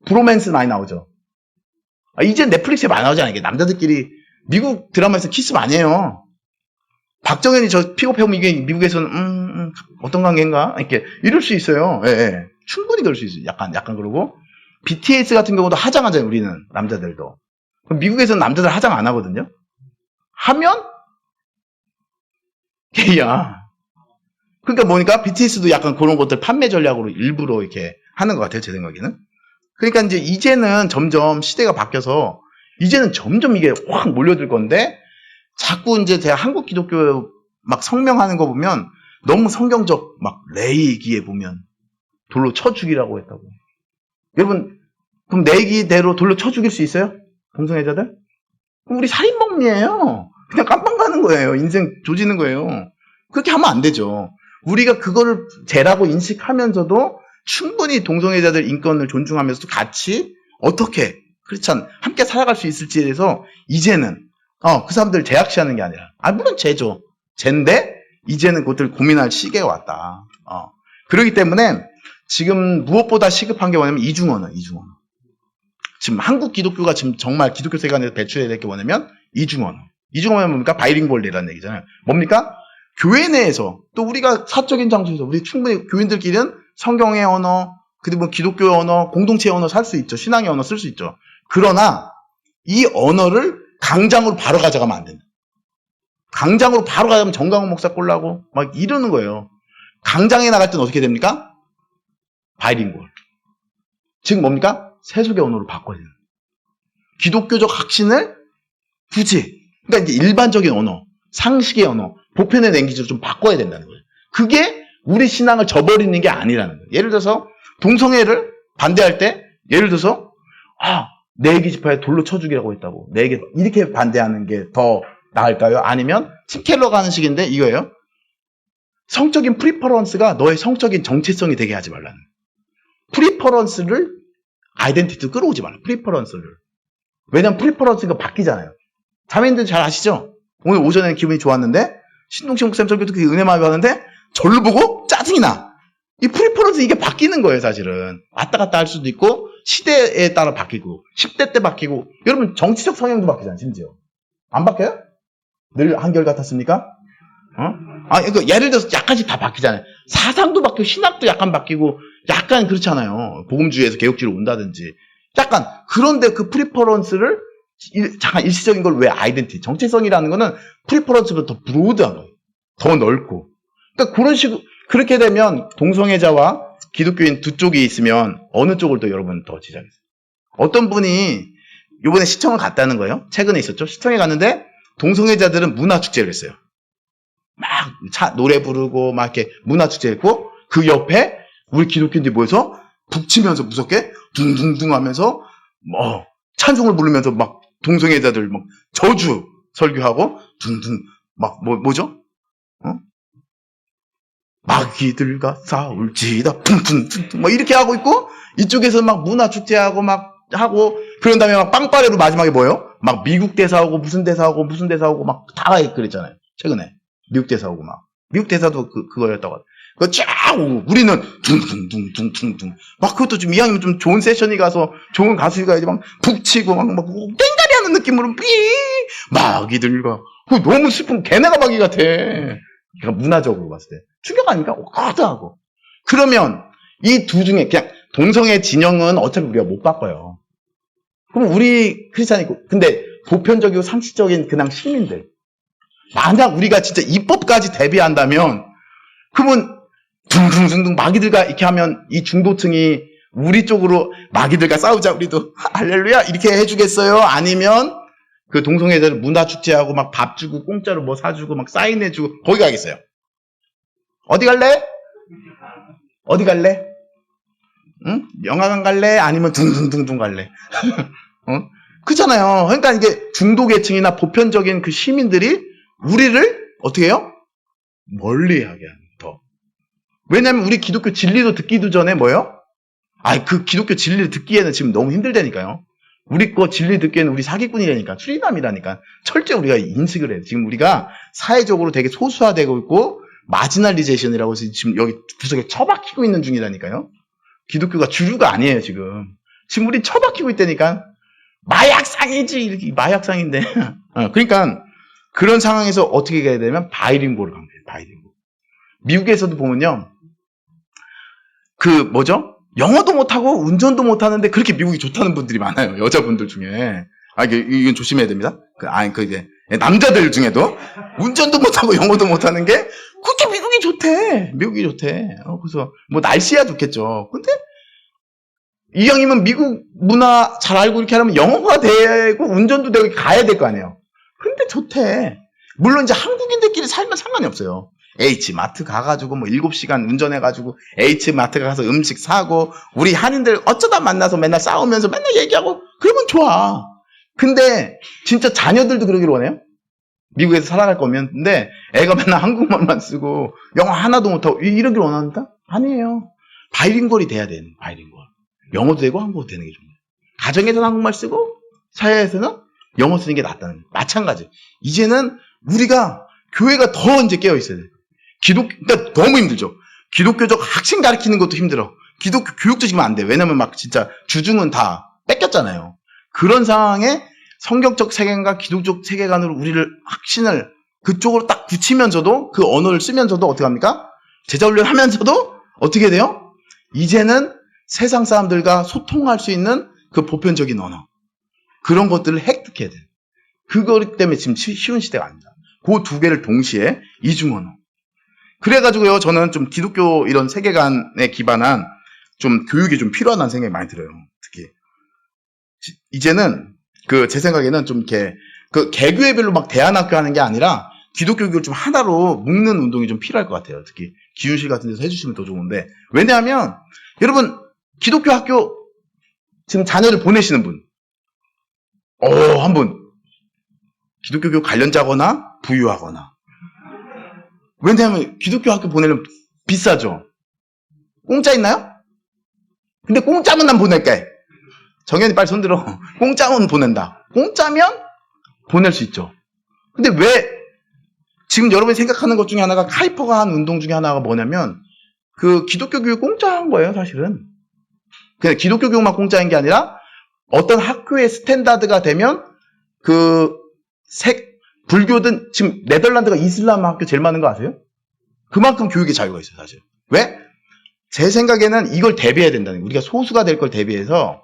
브로맨스 많이 나오죠. 이제 넷플릭스에 많이 나오잖아요. 이게 남자들끼리 미국 드라마에서 키스 많이 해요. 박정현이 저 픽업해보면 이게 미국에서는 어떤 관계인가 이렇게 이럴 수 있어요. 예. 충분히 그럴 수 있어요. 약간 그러고 BTS 같은 경우도 하장하잖아요. 우리는 남자들도. 미국에서는 남자들 하장 안 하거든요. 하면 게이야. 그러니까 뭐니까 BTS도 약간 그런 것들 판매 전략으로 일부러 이렇게 하는 것 같아요. 제 생각에는. 그러니까 이제는 점점 시대가 바뀌어서 이제는 점점 이게 확 몰려들 건데 자꾸 이제 제가 한국 기독교 막 성명하는 거 보면 너무 성경적 막 레이기에 보면 돌로 쳐 죽이라고 했다고. 여러분 그럼 레이기대로 돌로 쳐 죽일 수 있어요? 동성애자들? 그럼 우리 살인범이에요. 그냥 깜빵 가는 거예요. 인생 조지는 거예요. 그렇게 하면 안 되죠. 우리가 그거를 죄라고 인식하면서도 충분히 동성애자들 인권을 존중하면서도 같이 어떻게 크리스찬 함께 살아갈 수 있을지에 대해서 이제는 그 사람들 제약시하는 게 아니라 물론 죄죠. 죄인데 이제는 그것들 고민할 시기가 왔다. 그렇기 때문에 지금 무엇보다 시급한 게 뭐냐면 이중언어. 지금 한국 기독교가 지금 정말 기독교 세계관에서 배출해야 될 게 뭐냐면 이중언어. 이중언어는 뭡니까? 바이링골이라는 얘기잖아요. 뭡니까? 교회 내에서 또 우리가 사적인 장소에서 우리 충분히 교인들끼리는 성경의 언어, 그리고 기독교의 언어, 공동체의 언어 살 수 있죠. 신앙의 언어 쓸 수 있죠. 그러나 이 언어를 강장으로 바로 가져가면 안 된다. 강장으로 바로 가져가면 정강훈 목사 꼴라고 막 이러는 거예요. 강장에 나갈 때는 어떻게 됩니까? 바이링골. 지금 뭡니까? 세속의 언어로 바꿔야 돼요. 기독교적 확신을 굳이 그러니까 이제 일반적인 언어, 상식의 언어, 보편의 랭귀지로 좀 바꿔야 된다는 거예요. 그게 우리 신앙을 저버리는 게 아니라는 거예요. 예를 들어서 동성애를 반대할 때 예를 들어서 내 애기 지파에 돌로 쳐 죽이라고 했다고 내 애기 이렇게 반대하는 게 더 나을까요? 아니면 tim 켈러가 하는 식인데 이거예요. 성적인 프리퍼런스가 너의 성적인 정체성이 되게 하지 말라는 거예요. 프리퍼런스를 아이덴티티로 끌어오지 말라. 프리퍼런스를. 왜냐면 프리퍼런스가 바뀌잖아요. 자매님들 잘 아시죠? 오늘 오전에 기분이 좋았는데 신동식 목사님 설교도 그 은혜 많이 받는데 저를 보고 짜증이 나. 이 프리퍼런스 이게 바뀌는 거예요. 사실은. 왔다 갔다 할 수도 있고 시대에 따라 바뀌고 10대 때 바뀌고 여러분 정치적 성향도 바뀌잖아요. 심지어. 안 바뀌어요? 늘 한결 같았습니까? 예를 들어서 약간씩 다 바뀌잖아요. 사상도 바뀌고, 신학도 약간 바뀌고, 약간 그렇잖아요. 복음주의에서 개혁주의로 온다든지. 약간, 그런데 그 프리퍼런스를, 잠깐 일시적인 걸 왜 아이덴티티, 정체성이라는 거는 프리퍼런스보다 더 브로드한 거예요. 더 넓고. 그러니까 그런 식으로, 그렇게 되면 동성애자와 기독교인 두 쪽이 있으면 어느 쪽을 또 여러분 더 지지하겠어요? 어떤 분이 이번에 시청을 갔다는 거예요. 최근에 있었죠. 시청에 갔는데 동성애자들은 문화축제를 했어요. 막 노래 부르고 막 이렇게 문화축제 했고 그 옆에 우리 기독교인들이 모여서 북치면서 무섭게 둥둥둥 하면서 찬송을 부르면서 막 동성애자들 막 저주 설교하고 둥둥 막 뭐죠? 마귀들과 싸울지다 퉁퉁퉁퉁 막 이렇게 하고 있고 이쪽에서 막 문화축제하고 막 하고 그런 다음에 막 빵빠레로 마지막에 뭐예요? 막 미국 대사하고 무슨 대사하고 무슨 대사하고 막 다 그랬잖아요. 최근에 미국 대사하고 막 미국 대사도 그거였다고. 그거 쫙 오고 우리는 둥둥둥둥둥둥 막 그것도 좀 이왕이면 좀 좋은 세션이 가서 좋은 가수가 가야지 막 북치고 막 땡가리 하는 느낌으로 삐 마귀들과 그거 너무 슬픈 걔네가 마귀 같아. 그러니까 문화적으로 봤을 때 충격 아닙니까? 하다하고 그러면 이 두 중에 그냥 동성애 진영은 어차피 우리가 못 바꿔요. 그럼 우리 크리스찬이 근데 보편적이고 상식적인 그냥 시민들 만약 우리가 진짜 입법까지 대비한다면 그러면 둥둥둥둥 마귀들과 이렇게 하면 이 중도층이 우리 쪽으로 마귀들과 싸우자 우리도 할렐루야 이렇게 해주겠어요? 아니면 그 동성애자들 문화축제하고 막 밥 주고 공짜로 뭐 사주고 막 사인해주고 거기 가겠어요? 어디 갈래? 어디 갈래? 응? 영화관 갈래? 아니면 둥둥둥둥 갈래? 그렇잖아요. 그러니까 이게 중도계층이나 보편적인 그 시민들이 우리를 어떻게 해요? 멀리하게 하는 더. 왜냐하면 우리 기독교 진리도 듣기도 전에 뭐예요? 그 기독교 진리를 듣기에는 지금 너무 힘들다니까요. 우리 거 진리 듣기에는 우리 사기꾼이라니까. 추리남이라니까. 철저히 우리가 인식을 해요. 지금 우리가 사회적으로 되게 소수화되고 있고 마지널리제이션이라고 해서 지금 여기 구석에 처박히고 있는 중이라니까요. 기독교가 주류가 아니에요, 지금. 지금 우리 처박히고 있다니까. 마약상이지, 이렇게 마약상인데. 그러니까 그런 상황에서 어떻게 해야 되냐면 바이링구어를 가면 돼요. 바이링구어. 미국에서도 보면요. 영어도 못하고 운전도 못하는데 그렇게 미국이 좋다는 분들이 많아요. 여자분들 중에. 이건 조심해야 됩니다. 남자들 중에도 운전도 못하고 영어도 못하는 게 그렇게 미국이 좋대. 미국이 좋대. 그래서 뭐 날씨야 좋겠죠. 근데 이왕이면 미국 문화 잘 알고 이렇게 하려면 영어가 되고 운전도 되고 가야 될 거 아니에요. 근데 좋대. 물론 이제 한국인들끼리 살면 상관이 없어요. H마트 가가지고 뭐 7시간 운전해가지고 H마트 가서 음식 사고 우리 한인들 어쩌다 만나서 맨날 싸우면서 맨날 얘기하고 그러면 좋아. 근데 진짜 자녀들도 그러길 원해요? 미국에서 살아갈 거면. 근데 애가 맨날 한국말만 쓰고 영어 하나도 못하고 이러길 원한다? 아니에요. 바이링구얼이 돼야 되는 바이링구얼. 영어도 되고 한국어도 되는 게 좋네요. 가정에서는 한국말 쓰고 사회에서는 영어 쓰는 게 낫다는 거예요. 마찬가지. 이제는 우리가 교회가 더 이제 깨어 있어야 돼요. 그러니까 너무 힘들죠. 기독교적 학생 가르치는 것도 힘들어. 기독교 교육도 지금 안 돼. 왜냐면 막 진짜 주중은 다 뺏겼잖아요. 그런 상황에 성경적 세계관과 기독적 세계관으로 우리를 확신을 그쪽으로 딱 붙이면서도 그 언어를 쓰면서도 어떻게 합니까? 제자훈련 하면서도 어떻게 돼요? 이제는 세상 사람들과 소통할 수 있는 그 보편적인 언어. 그런 것들을 획득해야 돼요. 그것 때문에 지금 쉬운 시대가 아닙니다. 그 두 개를 동시에 이중 언어. 그래가지고요, 저는 좀 기독교 이런 세계관에 기반한 좀 교육이 좀 필요하다는 생각이 많이 들어요. 특히. 이제는 제 생각에는 좀 이렇게 개교회별로 막 대안학교 하는 게 아니라 기독교 교육을 좀 하나로 묶는 운동이 좀 필요할 것 같아요. 특히 기윤실 같은 데서 해주시면 더 좋은데. 왜냐하면 여러분 기독교 학교 지금 자녀를 보내시는 분, 한 분 기독교 교육 관련자거나 부유하거나. 왜냐하면 기독교 학교 보내려면 비싸죠. 공짜 있나요? 근데 공짜면 난 보낼게. 정현이 빨리 손들어. 공짜면 보낸다. 공짜면 보낼 수 있죠. 근데 왜 지금 여러분이 생각하는 것 중에 하나가 카이퍼가 한 운동 중에 하나가 뭐냐면 그 기독교 교육 공짜한 거예요, 사실은. 그냥 기독교 교육만 공짜인 게 아니라 어떤 학교의 스탠다드가 되면 불교든 지금 네덜란드가 이슬람 학교 제일 많은 거 아세요? 그만큼 교육의 자유가 있어요, 사실. 왜? 제 생각에는 이걸 대비해야 된다는 거예요. 우리가 소수가 될 걸 대비해서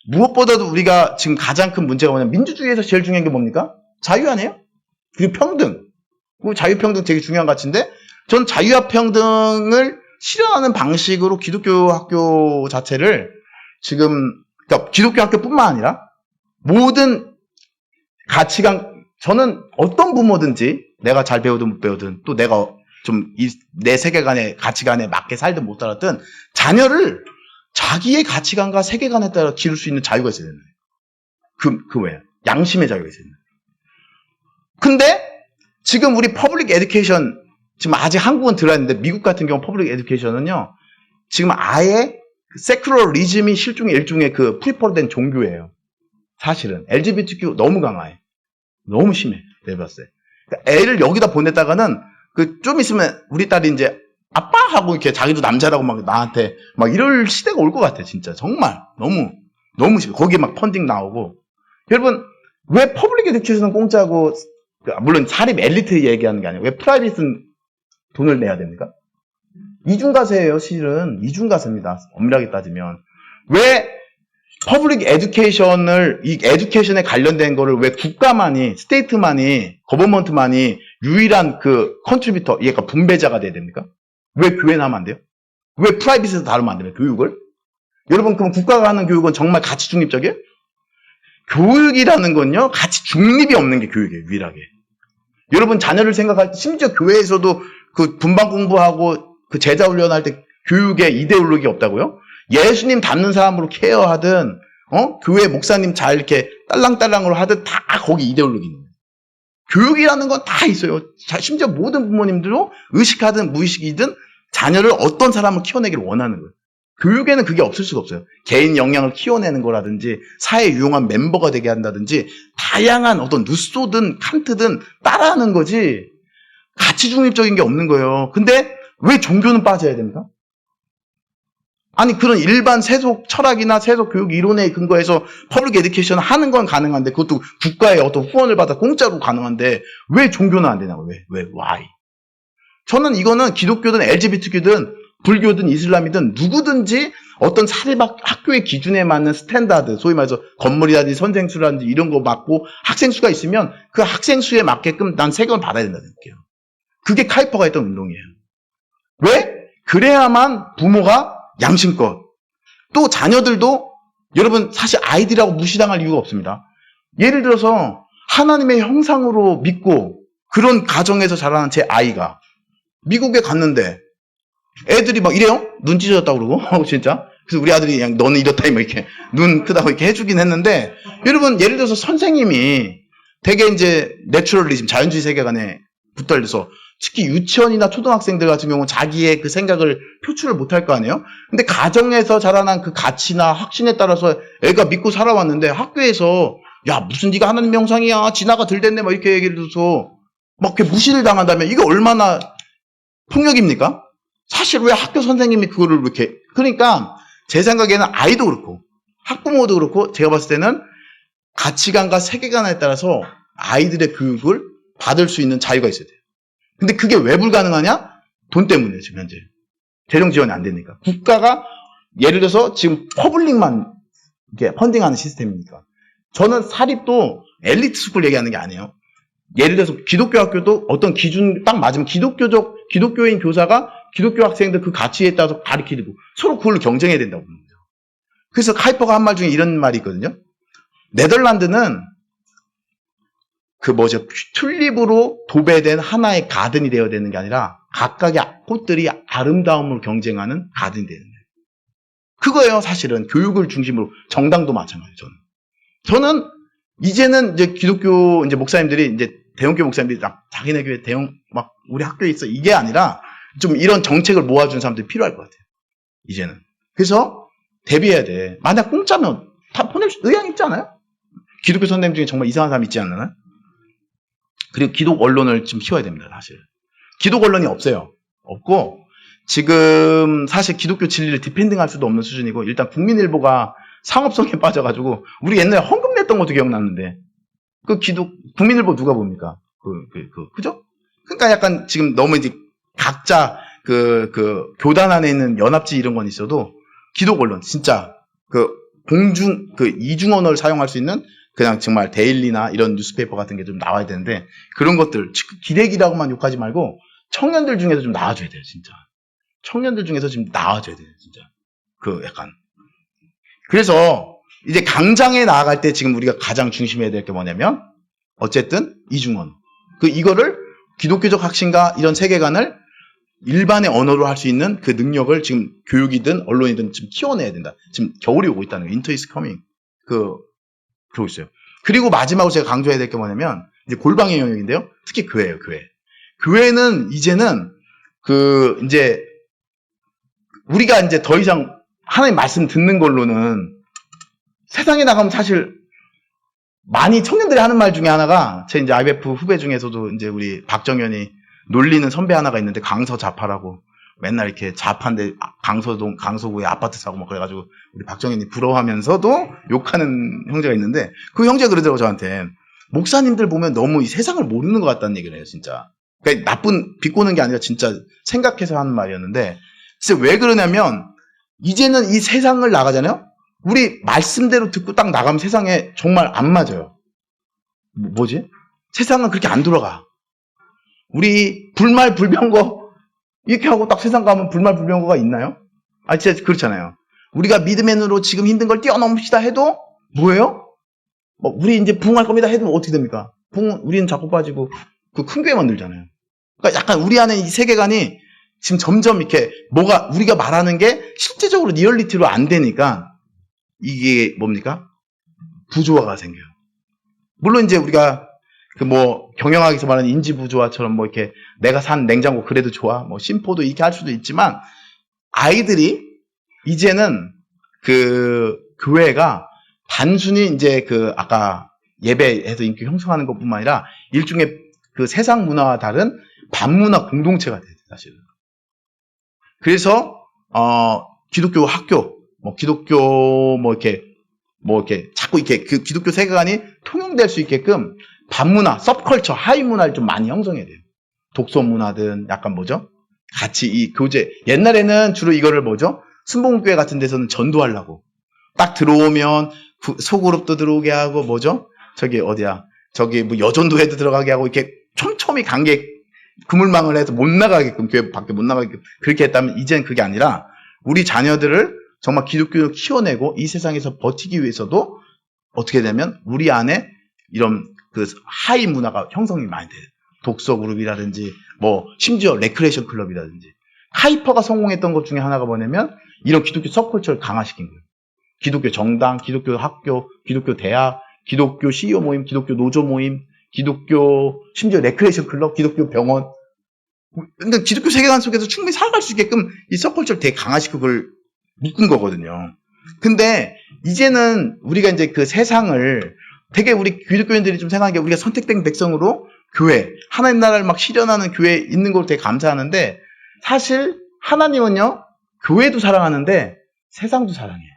무엇보다도 우리가 지금 가장 큰 문제가 뭐냐면 민주주의에서 제일 중요한 게 뭡니까? 자유 아니에요? 그리고 평등. 그리고 자유평등 되게 중요한 가치인데 전 자유와 평등을 실현하는 방식으로 기독교 학교 자체를 지금 그러니까 기독교 학교뿐만 아니라 모든 가치관 저는 어떤 부모든지 내가 잘 배우든 못 배우든 또 내가 좀 내 세계관의 가치관에 맞게 살든 못 살았든 자녀를 자기의 가치관과 세계관에 따라 기를 수 있는 자유가 있어야 되는 거예요. 그 외에 양심의 자유가 있어야 되는 거예요. 근데 지금 우리 퍼블릭 에듀케이션 지금 아직 한국은 들어왔는데 미국 같은 경우 퍼블릭 에듀케이션은요 지금 아예 세큘러리즘이 실종의 일종의 그 프리퍼된 종교예요. 사실은 LGBTQ 너무 강해. 너무 심해. 내가 봤을 때. 그러니까 애를 여기다 보냈다가는 그 좀 있으면 우리 딸이 이제 아빠 하고 이렇게 자기도 남자라고 막 나한테 막 이럴 시대가 올 것 같아. 진짜 정말 너무 심해. 거기에 막 펀딩 나오고. 여러분 왜 퍼블릭 에듀케이션은 공짜고 물론 사립 엘리트 얘기하는 게 아니에요. 왜 프라이빗은 돈을 내야 됩니까? 이중과세예요. 실은 이중과세입니다. 엄밀하게 따지면 왜 퍼블릭 에듀케이션을 이 에듀케이션에 관련된 거를 왜 국가만이 스테이트만이 거버먼트만이 유일한 그 컨트리뷰터 그러니까 분배자가 돼야 됩니까? 왜 교회는 하면 안 돼요? 왜 프라이빗에서 다루면 안 돼요? 교육을? 여러분 그럼 국가가 하는 교육은 정말 가치 중립적이에요? 교육이라는 건요 가치 중립이 없는 게 교육이에요. 유일하게. 여러분 자녀를 생각할 때 심지어 교회에서도 그 분방 공부하고 그 제자 훈련할 때 교육에 이데올로기 없다고요? 예수님 닮는 사람으로 케어하든 교회 목사님 잘 이렇게 딸랑딸랑으로 하든 다 거기 이데올로기 있는 거예요. 교육이라는 건 다 있어요. 심지어 모든 부모님들도 의식하든 무의식이든 자녀를 어떤 사람을 키워내기를 원하는 거예요. 교육에는 그게 없을 수가 없어요. 개인 역량을 키워내는 거라든지 사회에 유용한 멤버가 되게 한다든지 다양한 어떤 루소든 칸트든 따라하는 거지 가치 중립적인 게 없는 거예요. 근데 왜 종교는 빠져야 됩니까? 아니 그런 일반 세속 철학이나 세속 교육 이론에 근거해서 퍼블릭 에듀케이션 하는 건 가능한데 그것도 국가의 어떤 후원을 받아 공짜로 가능한데 왜 종교는 안 되냐고 왜 why? 저는 이거는 기독교든 LGBTQ든 불교든 이슬람이든 누구든지 어떤 사립학교의 기준에 맞는 스탠다드 소위 말해서 건물이라든지 선생 수라든지 이런 거 맞고 학생 수가 있으면 그 학생 수에 맞게끔 난 세금을 받아야 된다는 생각해요. 그게 카이퍼가 했던 운동이에요. 왜? 그래야만 부모가 양심껏 또 자녀들도 여러분 사실 아이들이라고 무시당할 이유가 없습니다. 예를 들어서 하나님의 형상으로 믿고 그런 가정에서 자라는 제 아이가 미국에 갔는데 애들이 막 이래요? 눈 찢어졌다고 그러고 진짜 그래서 우리 아들이 그냥 너는 이렇다 뭐 이렇게 눈 크다고 이렇게 해주긴 했는데 여러분 예를 들어서 선생님이 되게 이제 내추럴리즘 자연주의 세계관에 붙들려서 특히 유치원이나 초등학생들 같은 경우는 자기의 그 생각을 표출을 못할 거 아니에요? 근데 가정에서 자라난 그 가치나 확신에 따라서 애가 믿고 살아왔는데 학교에서 야 무슨 네가 하나님 형상이야 진화가 덜 됐네 막 이렇게 얘기를 해서 막 이렇게 무시를 당한다면 이게 얼마나 폭력입니까? 사실 왜 학교 선생님이 그거를 이렇게 그러니까 제 생각에는 아이도 그렇고 학부모도 그렇고 제가 봤을 때는 가치관과 세계관에 따라서 아이들의 교육을 받을 수 있는 자유가 있어야 돼요. 근데 그게 왜 불가능하냐? 돈 때문에 지금 현재 재정 지원이 안 되니까 국가가 예를 들어서 지금 퍼블릭만 이렇게 펀딩하는 시스템이니까 저는 사립도 엘리트 스쿨 얘기하는 게 아니에요. 예를 들어서 기독교 학교도 어떤 기준 딱 맞으면 기독교인 교사가 기독교 학생들 그 가치에 따라서 가르치고 서로 그걸로 경쟁해야 된다고 보는 거죠. 그래서 카이퍼가 한 말 중에 이런 말이 있거든요. 네덜란드는 튤립으로 도배된 하나의 가든이 되어야 되는 게 아니라 각각의 꽃들이 아름다움으로 경쟁하는 가든이 되는 거예요. 그거예요, 사실은. 교육을 중심으로. 정당도 마찬가지예요, 저는 이제는 이제 기독교 이제 목사님들이 이제 대형교회 목사님들이 자기네 교회 막 우리 학교에 있어. 이게 아니라 좀 이런 정책을 모아준 사람들이 필요할 것 같아요. 이제는. 그래서 대비해야 돼. 만약 공짜면 다 보낼 의향 있지 않아요? 기독교 선생님 중에 정말 이상한 사람 있지 않나요? 그리고 기독 언론을 좀 키워야 됩니다, 사실. 기독 언론이 없어요. 없고, 지금 사실 기독교 진리를 디펜딩할 수도 없는 수준이고, 일단 국민일보가 상업성에 빠져가지고, 우리 옛날에 헌금 냈던 것도 기억나는데, 국민일보 누가 봅니까? 그죠? 그러니까 약간 지금 너무 이제 각자 교단 안에 있는 연합지 이런 건 있어도 기독 언론, 진짜 이중 언어를 사용할 수 있는 그냥 정말 데일리나 이런 뉴스페이퍼 같은 게 좀 나와야 되는데, 그런 것들, 기레기라고만 욕하지 말고 청년들 중에서 좀 나와줘야 돼요, 진짜. 청년들 중에서 좀 나와줘야 돼요, 진짜. 약간. 그래서 이제 강장에 나아갈 때 지금 우리가 가장 중심해야 될 게 뭐냐면, 어쨌든 이중언어. 이거를 기독교적 확신과 이런 세계관을 일반의 언어로 할 수 있는 그 능력을 지금 교육이든 언론이든 지금 키워내야 된다. 지금 겨울이 오고 있다는 거예요. Winter is coming. 그러고 있어요. 그리고 마지막으로 제가 강조해야 될 게 뭐냐면, 이제 골방의 영역인데요. 특히 교회예요, 교회. 교회는 이제는 이제 우리가 이제 더 이상 하나님 말씀 듣는 걸로는 세상에 나가면 사실 많이 청년들이 하는 말 중에 하나가, 제 이제 IBF 후배 중에서도 이제 우리 박정현이 놀리는 선배 하나가 있는데, 강서 좌파라고 맨날 이렇게 좌파인데 강서구에 아파트 사고 막 그래가지고 우리 박정현이 부러워하면서도 욕하는 형제가 있는데, 그 형제가 그러더라고 저한테. 목사님들 보면 너무 이 세상을 모르는 것 같다는 얘기를 해요, 진짜. 그러니까 나쁜 비꼬는 게 아니라 진짜 생각해서 하는 말이었는데, 진짜 왜 그러냐면 이제는 이 세상을 나가잖아요. 우리 말씀대로 듣고 딱 나가면 세상에 정말 안 맞아요. 뭐지? 세상은 그렇게 안 돌아가. 우리 불말불병거 이렇게 하고 딱 세상 가면 불말불병거가 있나요? 진짜 그렇잖아요. 우리가 믿음으로 지금 힘든 걸 뛰어넘읍시다 해도 뭐예요? 우리 이제 부흥할 겁니다 해도 어떻게 됩니까? 우리는 자꾸 빠지고 큰 교회 만들잖아요. 그러니까 약간 우리 안에 이 세계관이 지금 점점 이렇게 우리가 말하는 게 실제적으로 리얼리티로 안 되니까 이게 뭡니까? 부조화가 생겨요. 물론 이제 우리가 경영학에서 말하는 인지부조화처럼 이렇게 내가 산 냉장고 그래도 좋아, 심포도 이렇게 할 수도 있지만, 아이들이 이제는 교회가 단순히 이제 아까 예배에서 인기 형성하는 것뿐만 아니라 일종의 세상 문화와 다른 반문화 공동체가 돼요, 사실은. 그래서 기독교 학교, 기독교 이렇게 자꾸 이렇게 기독교 세계관이 통용될 수 있게끔 반문화, 서브컬처, 하이 문화를 좀 많이 형성해야 돼요. 독서 문화든 약간 같이 이 교제. 옛날에는 주로 이거를 순복음교회 같은 데서는 전도하려고 딱 들어오면 소그룹도 들어오게 하고 저기 어디야? 저기 여전도회도 들어가게 하고 이렇게 촘촘히 관계 그물망을 해서 못 나가게끔, 교회 밖에 못 나가게끔 그렇게 했다면, 이제는 그게 아니라 우리 자녀들을 정말 기독교로 키워내고 이 세상에서 버티기 위해서도 어떻게 되면 우리 안에 이런 하이 문화가 형성이 많이 돼요. 독서 그룹이라든지 심지어 레크레이션 클럽이라든지. 하이퍼가 성공했던 것 중에 하나가 뭐냐면 이런 기독교 서브컬처를 강화시킨 거예요. 기독교 정당, 기독교 학교, 기독교 대학, 기독교 CEO 모임, 기독교 노조 모임, 기독교 심지어 레크레이션 클럽, 기독교 병원. 그러니까 기독교 세계관 속에서 충분히 살아갈 수 있게끔 이 서브컬처를 되게 강화시키고 그걸 묶은 거거든요. 근데 이제는 우리가 이제 세상을 되게 우리 기독교인들이 좀 생각하는 게, 우리가 선택된 백성으로 교회, 하나님 나라를 막 실현하는 교회에 있는 걸 되게 감사하는데, 사실 하나님은요, 교회도 사랑하는데 세상도 사랑해요.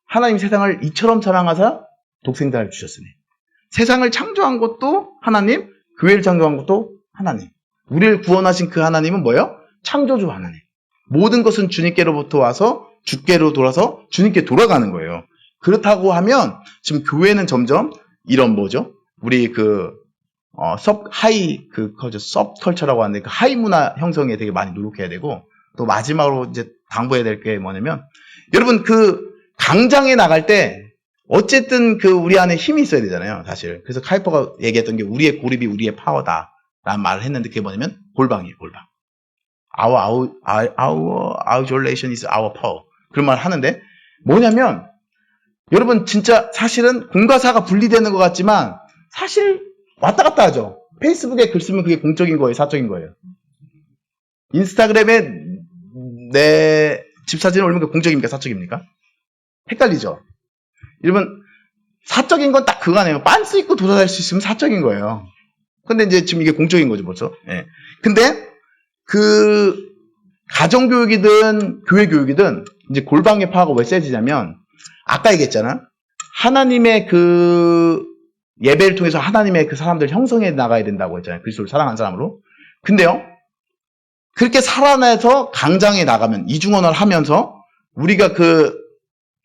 하나님 세상을 이처럼 사랑하사 독생자를 주셨으니. 세상을 창조한 것도 하나님, 교회를 창조한 것도 하나님. 우리를 구원하신 그 하나님은 뭐예요? 창조주 하나님. 모든 것은 주님께로부터 와서 주께로 돌아서 주님께 돌아가는 거예요. 그렇다고 하면 지금 교회는 점점 이런 우리 서브컬처라고 하는데 하이 문화 형성에 되게 많이 노력해야 되고, 또 마지막으로 이제 당부해야 될 게 뭐냐면, 여러분 강장에 나갈 때 어쨌든 우리 안에 힘이 있어야 되잖아요, 사실. 그래서 카이퍼가 얘기했던 게 우리의 고립이 우리의 파워다라는 말을 했는데, 그게 뭐냐면 골방이에요, 골방. Our isolation is our power. 그런 말을 하는데, 뭐냐면 여러분 진짜 사실은 공과 사가 분리되는 것 같지만 사실 왔다 갔다 하죠. 페이스북에 글 쓰면 그게 공적인 거예요, 사적인 거예요? 인스타그램에 내 집 사진을 올리면 그게 공적입니까, 사적입니까? 헷갈리죠? 여러분, 사적인 건 딱 그거 아니에요. 빤스 입고 돌아다닐 수 있으면 사적인 거예요. 근데 이제 지금 이게 공적인 거죠, 벌써. 예. 근데 가정교육이든 교회교육이든 이제 골방의 파워가 왜 세지냐면, 아까 얘기했잖아. 하나님의 예배를 통해서 하나님의 그 사람들 형성해 나가야 된다고 했잖아요. 그리스도를 사랑하는 사람으로. 근데요, 그렇게 살아내서 강장에 나가면, 이중언어를 하면서, 우리가 그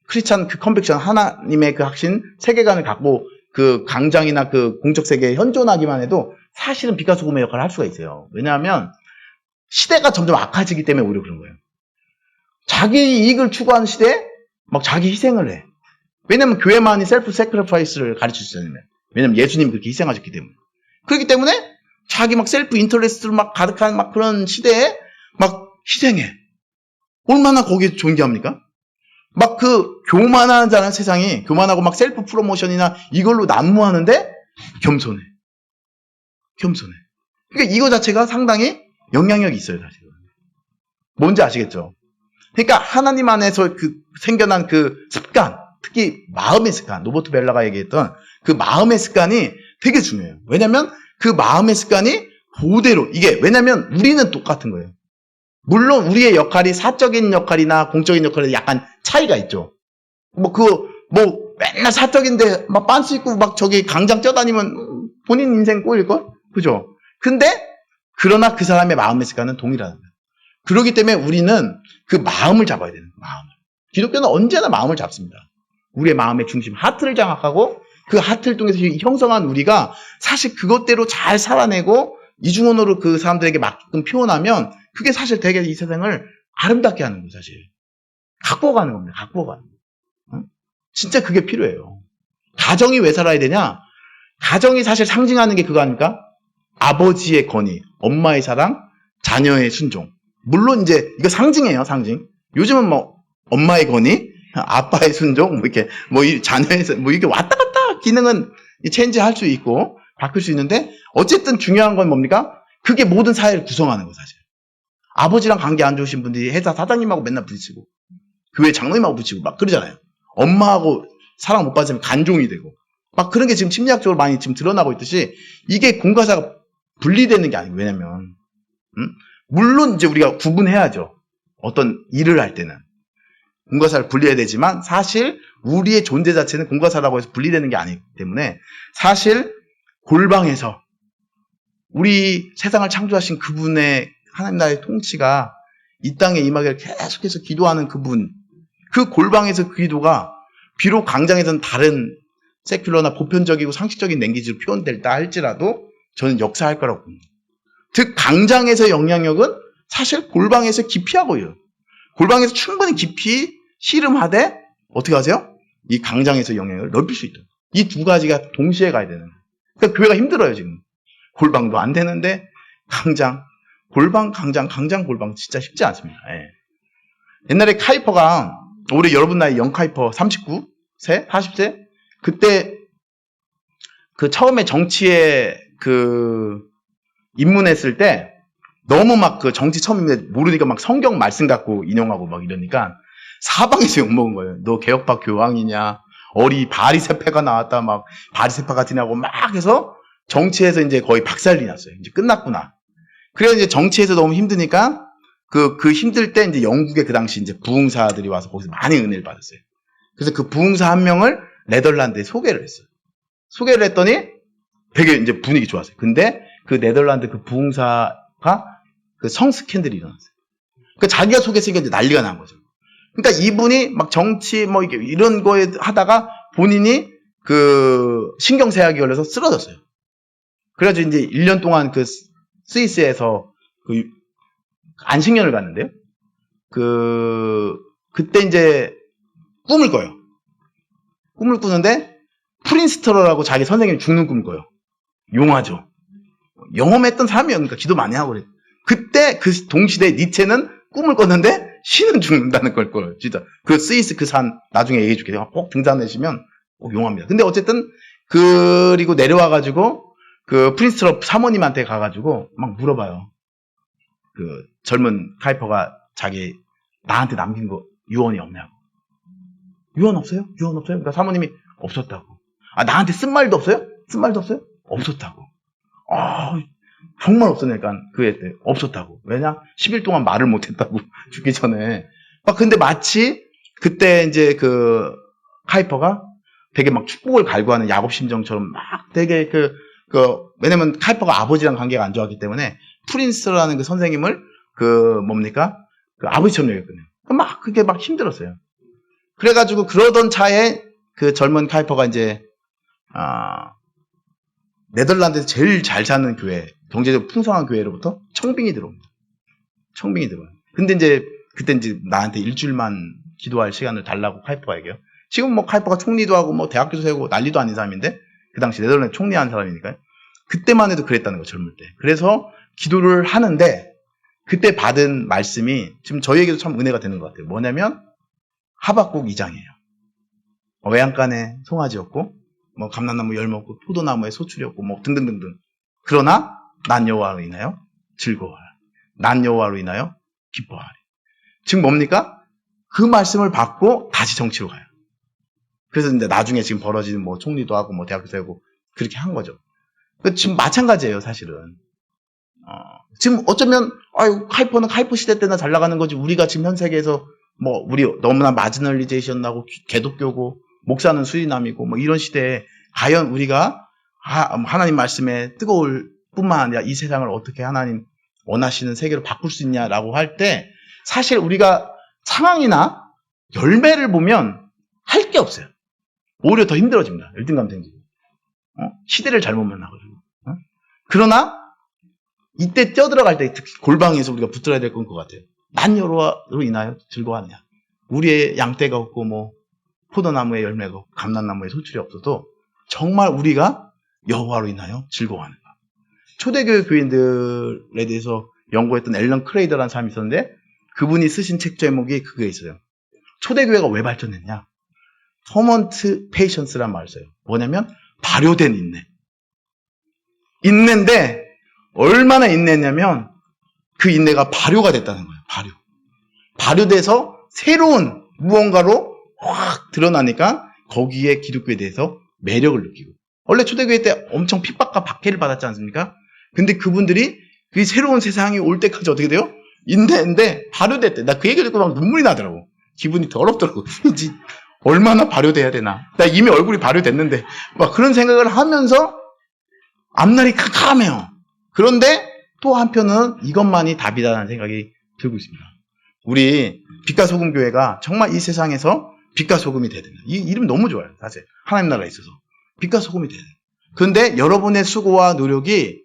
크리스찬 그 컨빅션, 하나님의 그 확신, 세계관을 갖고 그 강장이나 그 공적 세계에 현존하기만 해도 사실은 빛과 소금의 역할을 할 수가 있어요. 왜냐하면 시대가 점점 악화지기 때문에 오히려 그런 거예요. 자기 이익을 추구하는 시대에 막 자기 희생을 해. 왜냐면 교회만이 셀프 세크리파이스를 가르쳐 주잖아요. 왜냐면 예수님이 그렇게 희생하셨기 때문에. 그렇기 때문에 자기 막 셀프 인터레스트로 막 가득한 막 그런 시대에 막 희생해. 얼마나 거기에 존귀합니까? 막 그 교만하잖아요, 세상이. 교만하고 막 셀프 프로모션이나 이걸로 난무하는데 겸손해. 겸손해. 그러니까 이거 자체가 상당히 영향력이 있어요, 사실은. 뭔지 아시겠죠? 그러니까 하나님 안에서 그 생겨난 그 습관, 특히 마음의 습관, 로버트 벨라가 얘기했던 그 마음의 습관이 되게 중요해요. 왜냐면 그 마음의 습관이 그대로, 이게, 왜냐면 우리는 똑같은 거예요. 물론 우리의 역할이 사적인 역할이나 공적인 역할에 약간 차이가 있죠. 맨날 사적인데 막 빤스 입고 막 저기 강장 뛰어다니면 본인 인생 꼬일걸? 그죠? 근데, 그러나 그 사람의 마음의 습관은 동일하다. 그렇기 때문에 우리는 그 마음을 잡아야 되는 거예요, 마음을. 기독교는 언제나 마음을 잡습니다. 우리의 마음의 중심, 하트를 장악하고 그 하트를 통해서 형성한 우리가 사실 그것대로 잘 살아내고 이중언어로 그 사람들에게 맞게끔 표현하면 그게 사실 되게 이 세상을 아름답게 하는 거예요, 사실. 갖고 가는 겁니다, 갖고 가는 거예요. 진짜 그게 필요해요. 가정이 왜 살아야 되냐? 가정이 사실 상징하는 게 그거 아닙니까? 아버지의 권위, 엄마의 사랑, 자녀의 순종. 물론 이제 이거 상징이에요, 상징. 요즘은 뭐 엄마의 권위, 아빠의 순종, 이 자녀의 이렇게 왔다 갔다 기능은 체인지할 수 있고 바꿀 수 있는데 어쨌든 중요한 건 뭡니까? 그게 모든 사회를 구성하는 거 사실. 아버지랑 관계 안 좋으신 분들이 회사 사장님하고 맨날 부딪히고 교회 장로님하고 부딪히고 막 그러잖아요. 엄마하고 사랑 못 받으면 간종이 되고 막 그런 게 지금 심리학적으로 많이 지금 드러나고 있듯이 이게 공과사가 분리되는 게 아니고 왜냐면 물론 이제 우리가 구분해야죠. 어떤 일을 할 때는 공과사를 분리해야 되지만 사실 우리의 존재 자체는 공과사라고 해서 분리되는 게 아니기 때문에 사실 골방에서 우리 세상을 창조하신 그분의 하나님 나라의 통치가 이 땅에 임하기를 계속해서 기도하는 그분, 그 골방에서 그 기도가 비록 강장에서는 다른 세큘러나 보편적이고 상식적인 랭귀지로 표현될다 할지라도 저는 역사할 거라고 봅니다. 즉 강장에서의 영향력은 사실 골방에서 깊이 하고요. 골방에서 충분히 깊이 씨름하되 어떻게 하세요? 이 강장에서 영향을 넓힐 수 있다. 이 두 가지가 동시에 가야 되는 거예요. 그러니까 교회가 힘들어요 지금. 골방도 안 되는데 강장, 골방, 강장, 골방 진짜 쉽지 않습니다. 예. 옛날에 카이퍼가 올해 여러분 나이 영 카이퍼 39세, 40세 그때 그 처음에 정치에 그 입문했을 때 너무 막 그 정치 처음인데 모르니까 막 성경 말씀 갖고 인용하고 막 이러니까 사방에서 욕먹은 거예요. 너 개혁파 교황이냐? 어리 바리새파가 나왔다 막 바리새파 같으냐고 막 해서 정치에서 이제 거의 박살이 났어요. 이제 끝났구나. 그래서 이제 정치에서 너무 힘드니까 그 힘들 때 이제 영국의 그 당시 이제 부흥사들이 와서 거기서 많이 은혜를 받았어요. 그래서 그 부흥사 한 명을 네덜란드에 소개를 했어요. 소개를 했더니 되게 이제 분위기 좋았어요. 근데 그 네덜란드 그 부흥사가 그 성 스캔들이 일어났어요. 그러니까 자기가 소개했으니까 이제 난리가 난 거죠. 그러니까 이분이 막 정치 뭐 이런 거에 하다가 본인이 그 신경쇠약이 걸려서 쓰러졌어요. 그래가지고 이제 1년 동안 그 스위스에서 그 안식년을 갔는데요. 그때 이제 꿈을 꿔요. 꿈을 꾸는데 프린스터러라고 자기 선생님이 죽는 꿈을 꿔요. 용하죠. 영험했던 사람이에요. 그러니까 기도 많이 하고 그래. 그때 그 동시대에 니체는 꿈을 꿨는데 신은 죽는다는 걸 꿔요. 진짜. 그 스위스 그 산 나중에 얘기해 줄게요. 꼭 등산하시면 꼭 용합니다. 근데 어쨌든 그리고 내려와가지고 그 프린스터 사모님한테 가가지고 막 물어봐요. 그 젊은 카이퍼가 자기 나한테 남긴 거 유언이 없냐고. 유언 없어요? 유언 없어요? 그러니까 사모님이 없었다고. 아 나한테 쓴 말도 없어요? 쓴 말도 없어요? 없었다고. 아 정말 없었으니까 그 애 때 없었다고. 왜냐? 10일 동안 말을 못했다고 죽기 전에. 막 근데 마치 그때 이제 그 카이퍼가 되게 막 축복을 갈구하는 야곱 심정처럼 막 되게 왜냐면 카이퍼가 아버지랑 관계가 안 좋았기 때문에 프린스라는 그 선생님을 아버지처럼 여겼거든요. 막 그게 막 힘들었어요. 그래가지고 그러던 차에 그 젊은 카이퍼가 이제 네덜란드에서 제일 잘 사는 교회, 경제적으로 풍성한 교회로부터 청빙이 들어옵니다. 청빙이 들어와요. 근데 이제 그때 이제 나한테 일주일만 기도할 시간을 달라고 카이퍼가 얘기해요. 지금 뭐 카이퍼가 총리도 하고 뭐 대학교도 세우고 난리도 아닌 사람인데 그 당시 네덜란드 총리한 사람이니까요. 그때만 해도 그랬다는 거, 젊을 때. 그래서 기도를 하는데 그때 받은 말씀이 지금 저희에게도 참 은혜가 되는 것 같아요. 뭐냐면 하박국 2장이에요. 외양간에 송아지였고 뭐 감람나무 열 먹고 포도나무에 소출이었고 뭐 등등등등. 그러나 난 여호와로 인하여 즐거워하라. 난 여호와로 인하여 기뻐하리. 지금 뭡니까? 그 말씀을 받고 다시 정치로 가요. 그래서 이제 나중에 지금 벌어지는 뭐 총리도 하고 뭐 대학교 세우고 그렇게 한 거죠. 지금 마찬가지예요, 사실은. 지금 어쩌면 카이퍼는 카이퍼 시대 때나 잘 나가는 거지. 우리가 지금 현 세계에서 뭐 우리 너무나 마지널리제이션 나고 개독교고 목사는 수리남이고 뭐 이런 시대에 과연 우리가 하나님 말씀에 뜨거울 뿐만 아니라 이 세상을 어떻게 하나님 원하시는 세계로 바꿀 수 있냐라고 할 때 사실 우리가 상황이나 열매를 보면 할 게 없어요. 오히려 더 힘들어집니다. 열등감 생기고. 시대를 잘못 만나가지고. 그러나 이때 뛰어들어갈 때 특히 골방에서 우리가 붙들어야 될 건 것 같아요. 난 여호와로 인하여 즐거워하느냐. 우리의 양떼가 없고 뭐 포도나무에 열매가 없고 감람나무에 소출이 없어도 정말 우리가 여호와로 인하여 즐거워하는가. 초대교회 교인들에 대해서 연구했던 앨런 크레이더라는 사람이 있었는데 그분이 쓰신 책 제목이 그게 있어요. 초대교회가 왜 발전했냐. 퍼먼트 페이션스란 말을 써요. 뭐냐면 발효된 인내. 인내인데 얼마나 인내했냐면 그 인내가 발효가 됐다는 거예요. 발효돼서 새로운 무언가로 확 드러나니까 거기에 기독교에 대해서 매력을 느끼고. 원래 초대교회 때 엄청 핍박과 박해를 받았지 않습니까? 근데 그분들이 그 새로운 세상이 올 때까지 어떻게 돼요? 인내인데 발효됐대. 나 그 얘기 듣고 막 눈물이 나더라고. 기분이 더럽더라고. 이제 얼마나 발효돼야 되나. 나 이미 얼굴이 발효됐는데 막 그런 생각을 하면서 앞날이 캄캄해요. 그런데 또 한편은 이것만이 답이다라는 생각이 들고 있습니다. 우리 빛과 소금 교회가 정말 이 세상에서 빛과 소금이 돼야 된다. 이 이름 너무 좋아요. 사실 하나님 나라에 있어서 빛과 소금이 돼야 돼요. 그런데 여러분의 수고와 노력이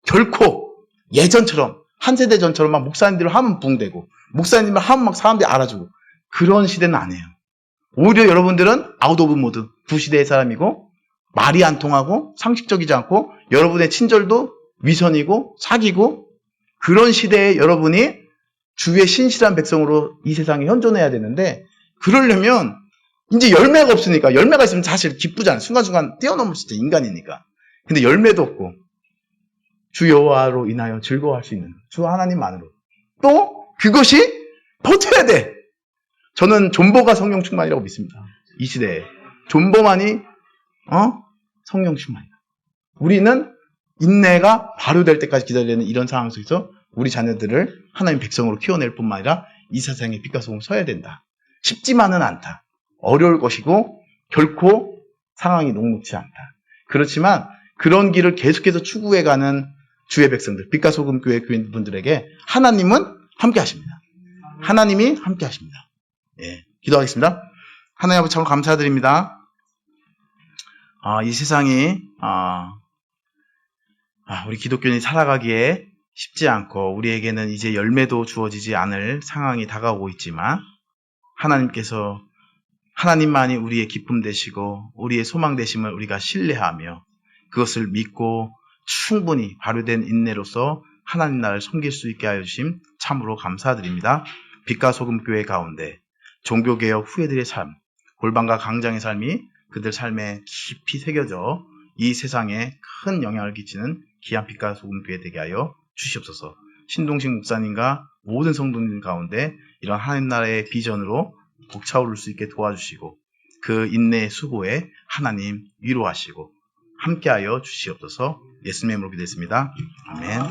결코 예전처럼 한 세대 전처럼 막 목사님들을 하면 붕대고 목사님을 하면 막 사람들이 알아주고 그런 시대는 아니에요. 오히려 여러분들은 아웃 오브 모드 구시대의 사람이고 말이 안 통하고 상식적이지 않고 여러분의 친절도 위선이고 사기고 그런 시대에 여러분이 주의 신실한 백성으로 이 세상에 현존해야 되는데 그러려면 이제 열매가 없으니까 열매가 있으면 사실 기쁘잖아요. 순간순간 뛰어넘을 수 있죠. 인간이니까. 근데 열매도 없고 주 여호와로 인하여 즐거워할 수 있는 주 하나님만으로 또 그것이 버텨야 돼. 저는 존버가 성령 충만이라고 믿습니다. 이 시대에 존버만이 성령 충만이다. 우리는 인내가 발효될 때까지 기다리는 이런 상황 속에서 우리 자녀들을 하나님 백성으로 키워낼 뿐만 아니라 이 세상에 빛과 소금 서야 된다. 쉽지만은 않다. 어려울 것이고 결코 상황이 녹록지 않다. 그렇지만 그런 길을 계속해서 추구해가는 주의 백성들, 빛과 소금 교회 교인분들에게 하나님은 함께 하십니다. 하나님이 함께 하십니다. 예, 기도하겠습니다. 하나님 아버지 참 감사드립니다. 이 세상이 우리 기독교인이 살아가기에 쉽지 않고 우리에게는 이제 열매도 주어지지 않을 상황이 다가오고 있지만 하나님께서 하나님만이 우리의 기쁨 되시고 우리의 소망 되심을 우리가 신뢰하며 그것을 믿고 충분히 발효된 인내로서 하나님 나라를 섬길 수 있게 하여 주심 참으로 감사드립니다. 빛과 소금 교회 가운데 종교개혁 후예들의 삶, 골방과 강장의 삶이 그들 삶에 깊이 새겨져 이 세상에 큰 영향을 끼치는 귀한 빛과 소금 교회 되게 하여 주시옵소서. 신동식 목사님과 모든 성도님 가운데 이런 하나님 나라의 비전으로 벅차오를 수 있게 도와주시고 그 인내의 수고에 하나님 위로하시고 함께하여 주시옵소서. 예수님의 이름으로 기도했습니다. 아멘.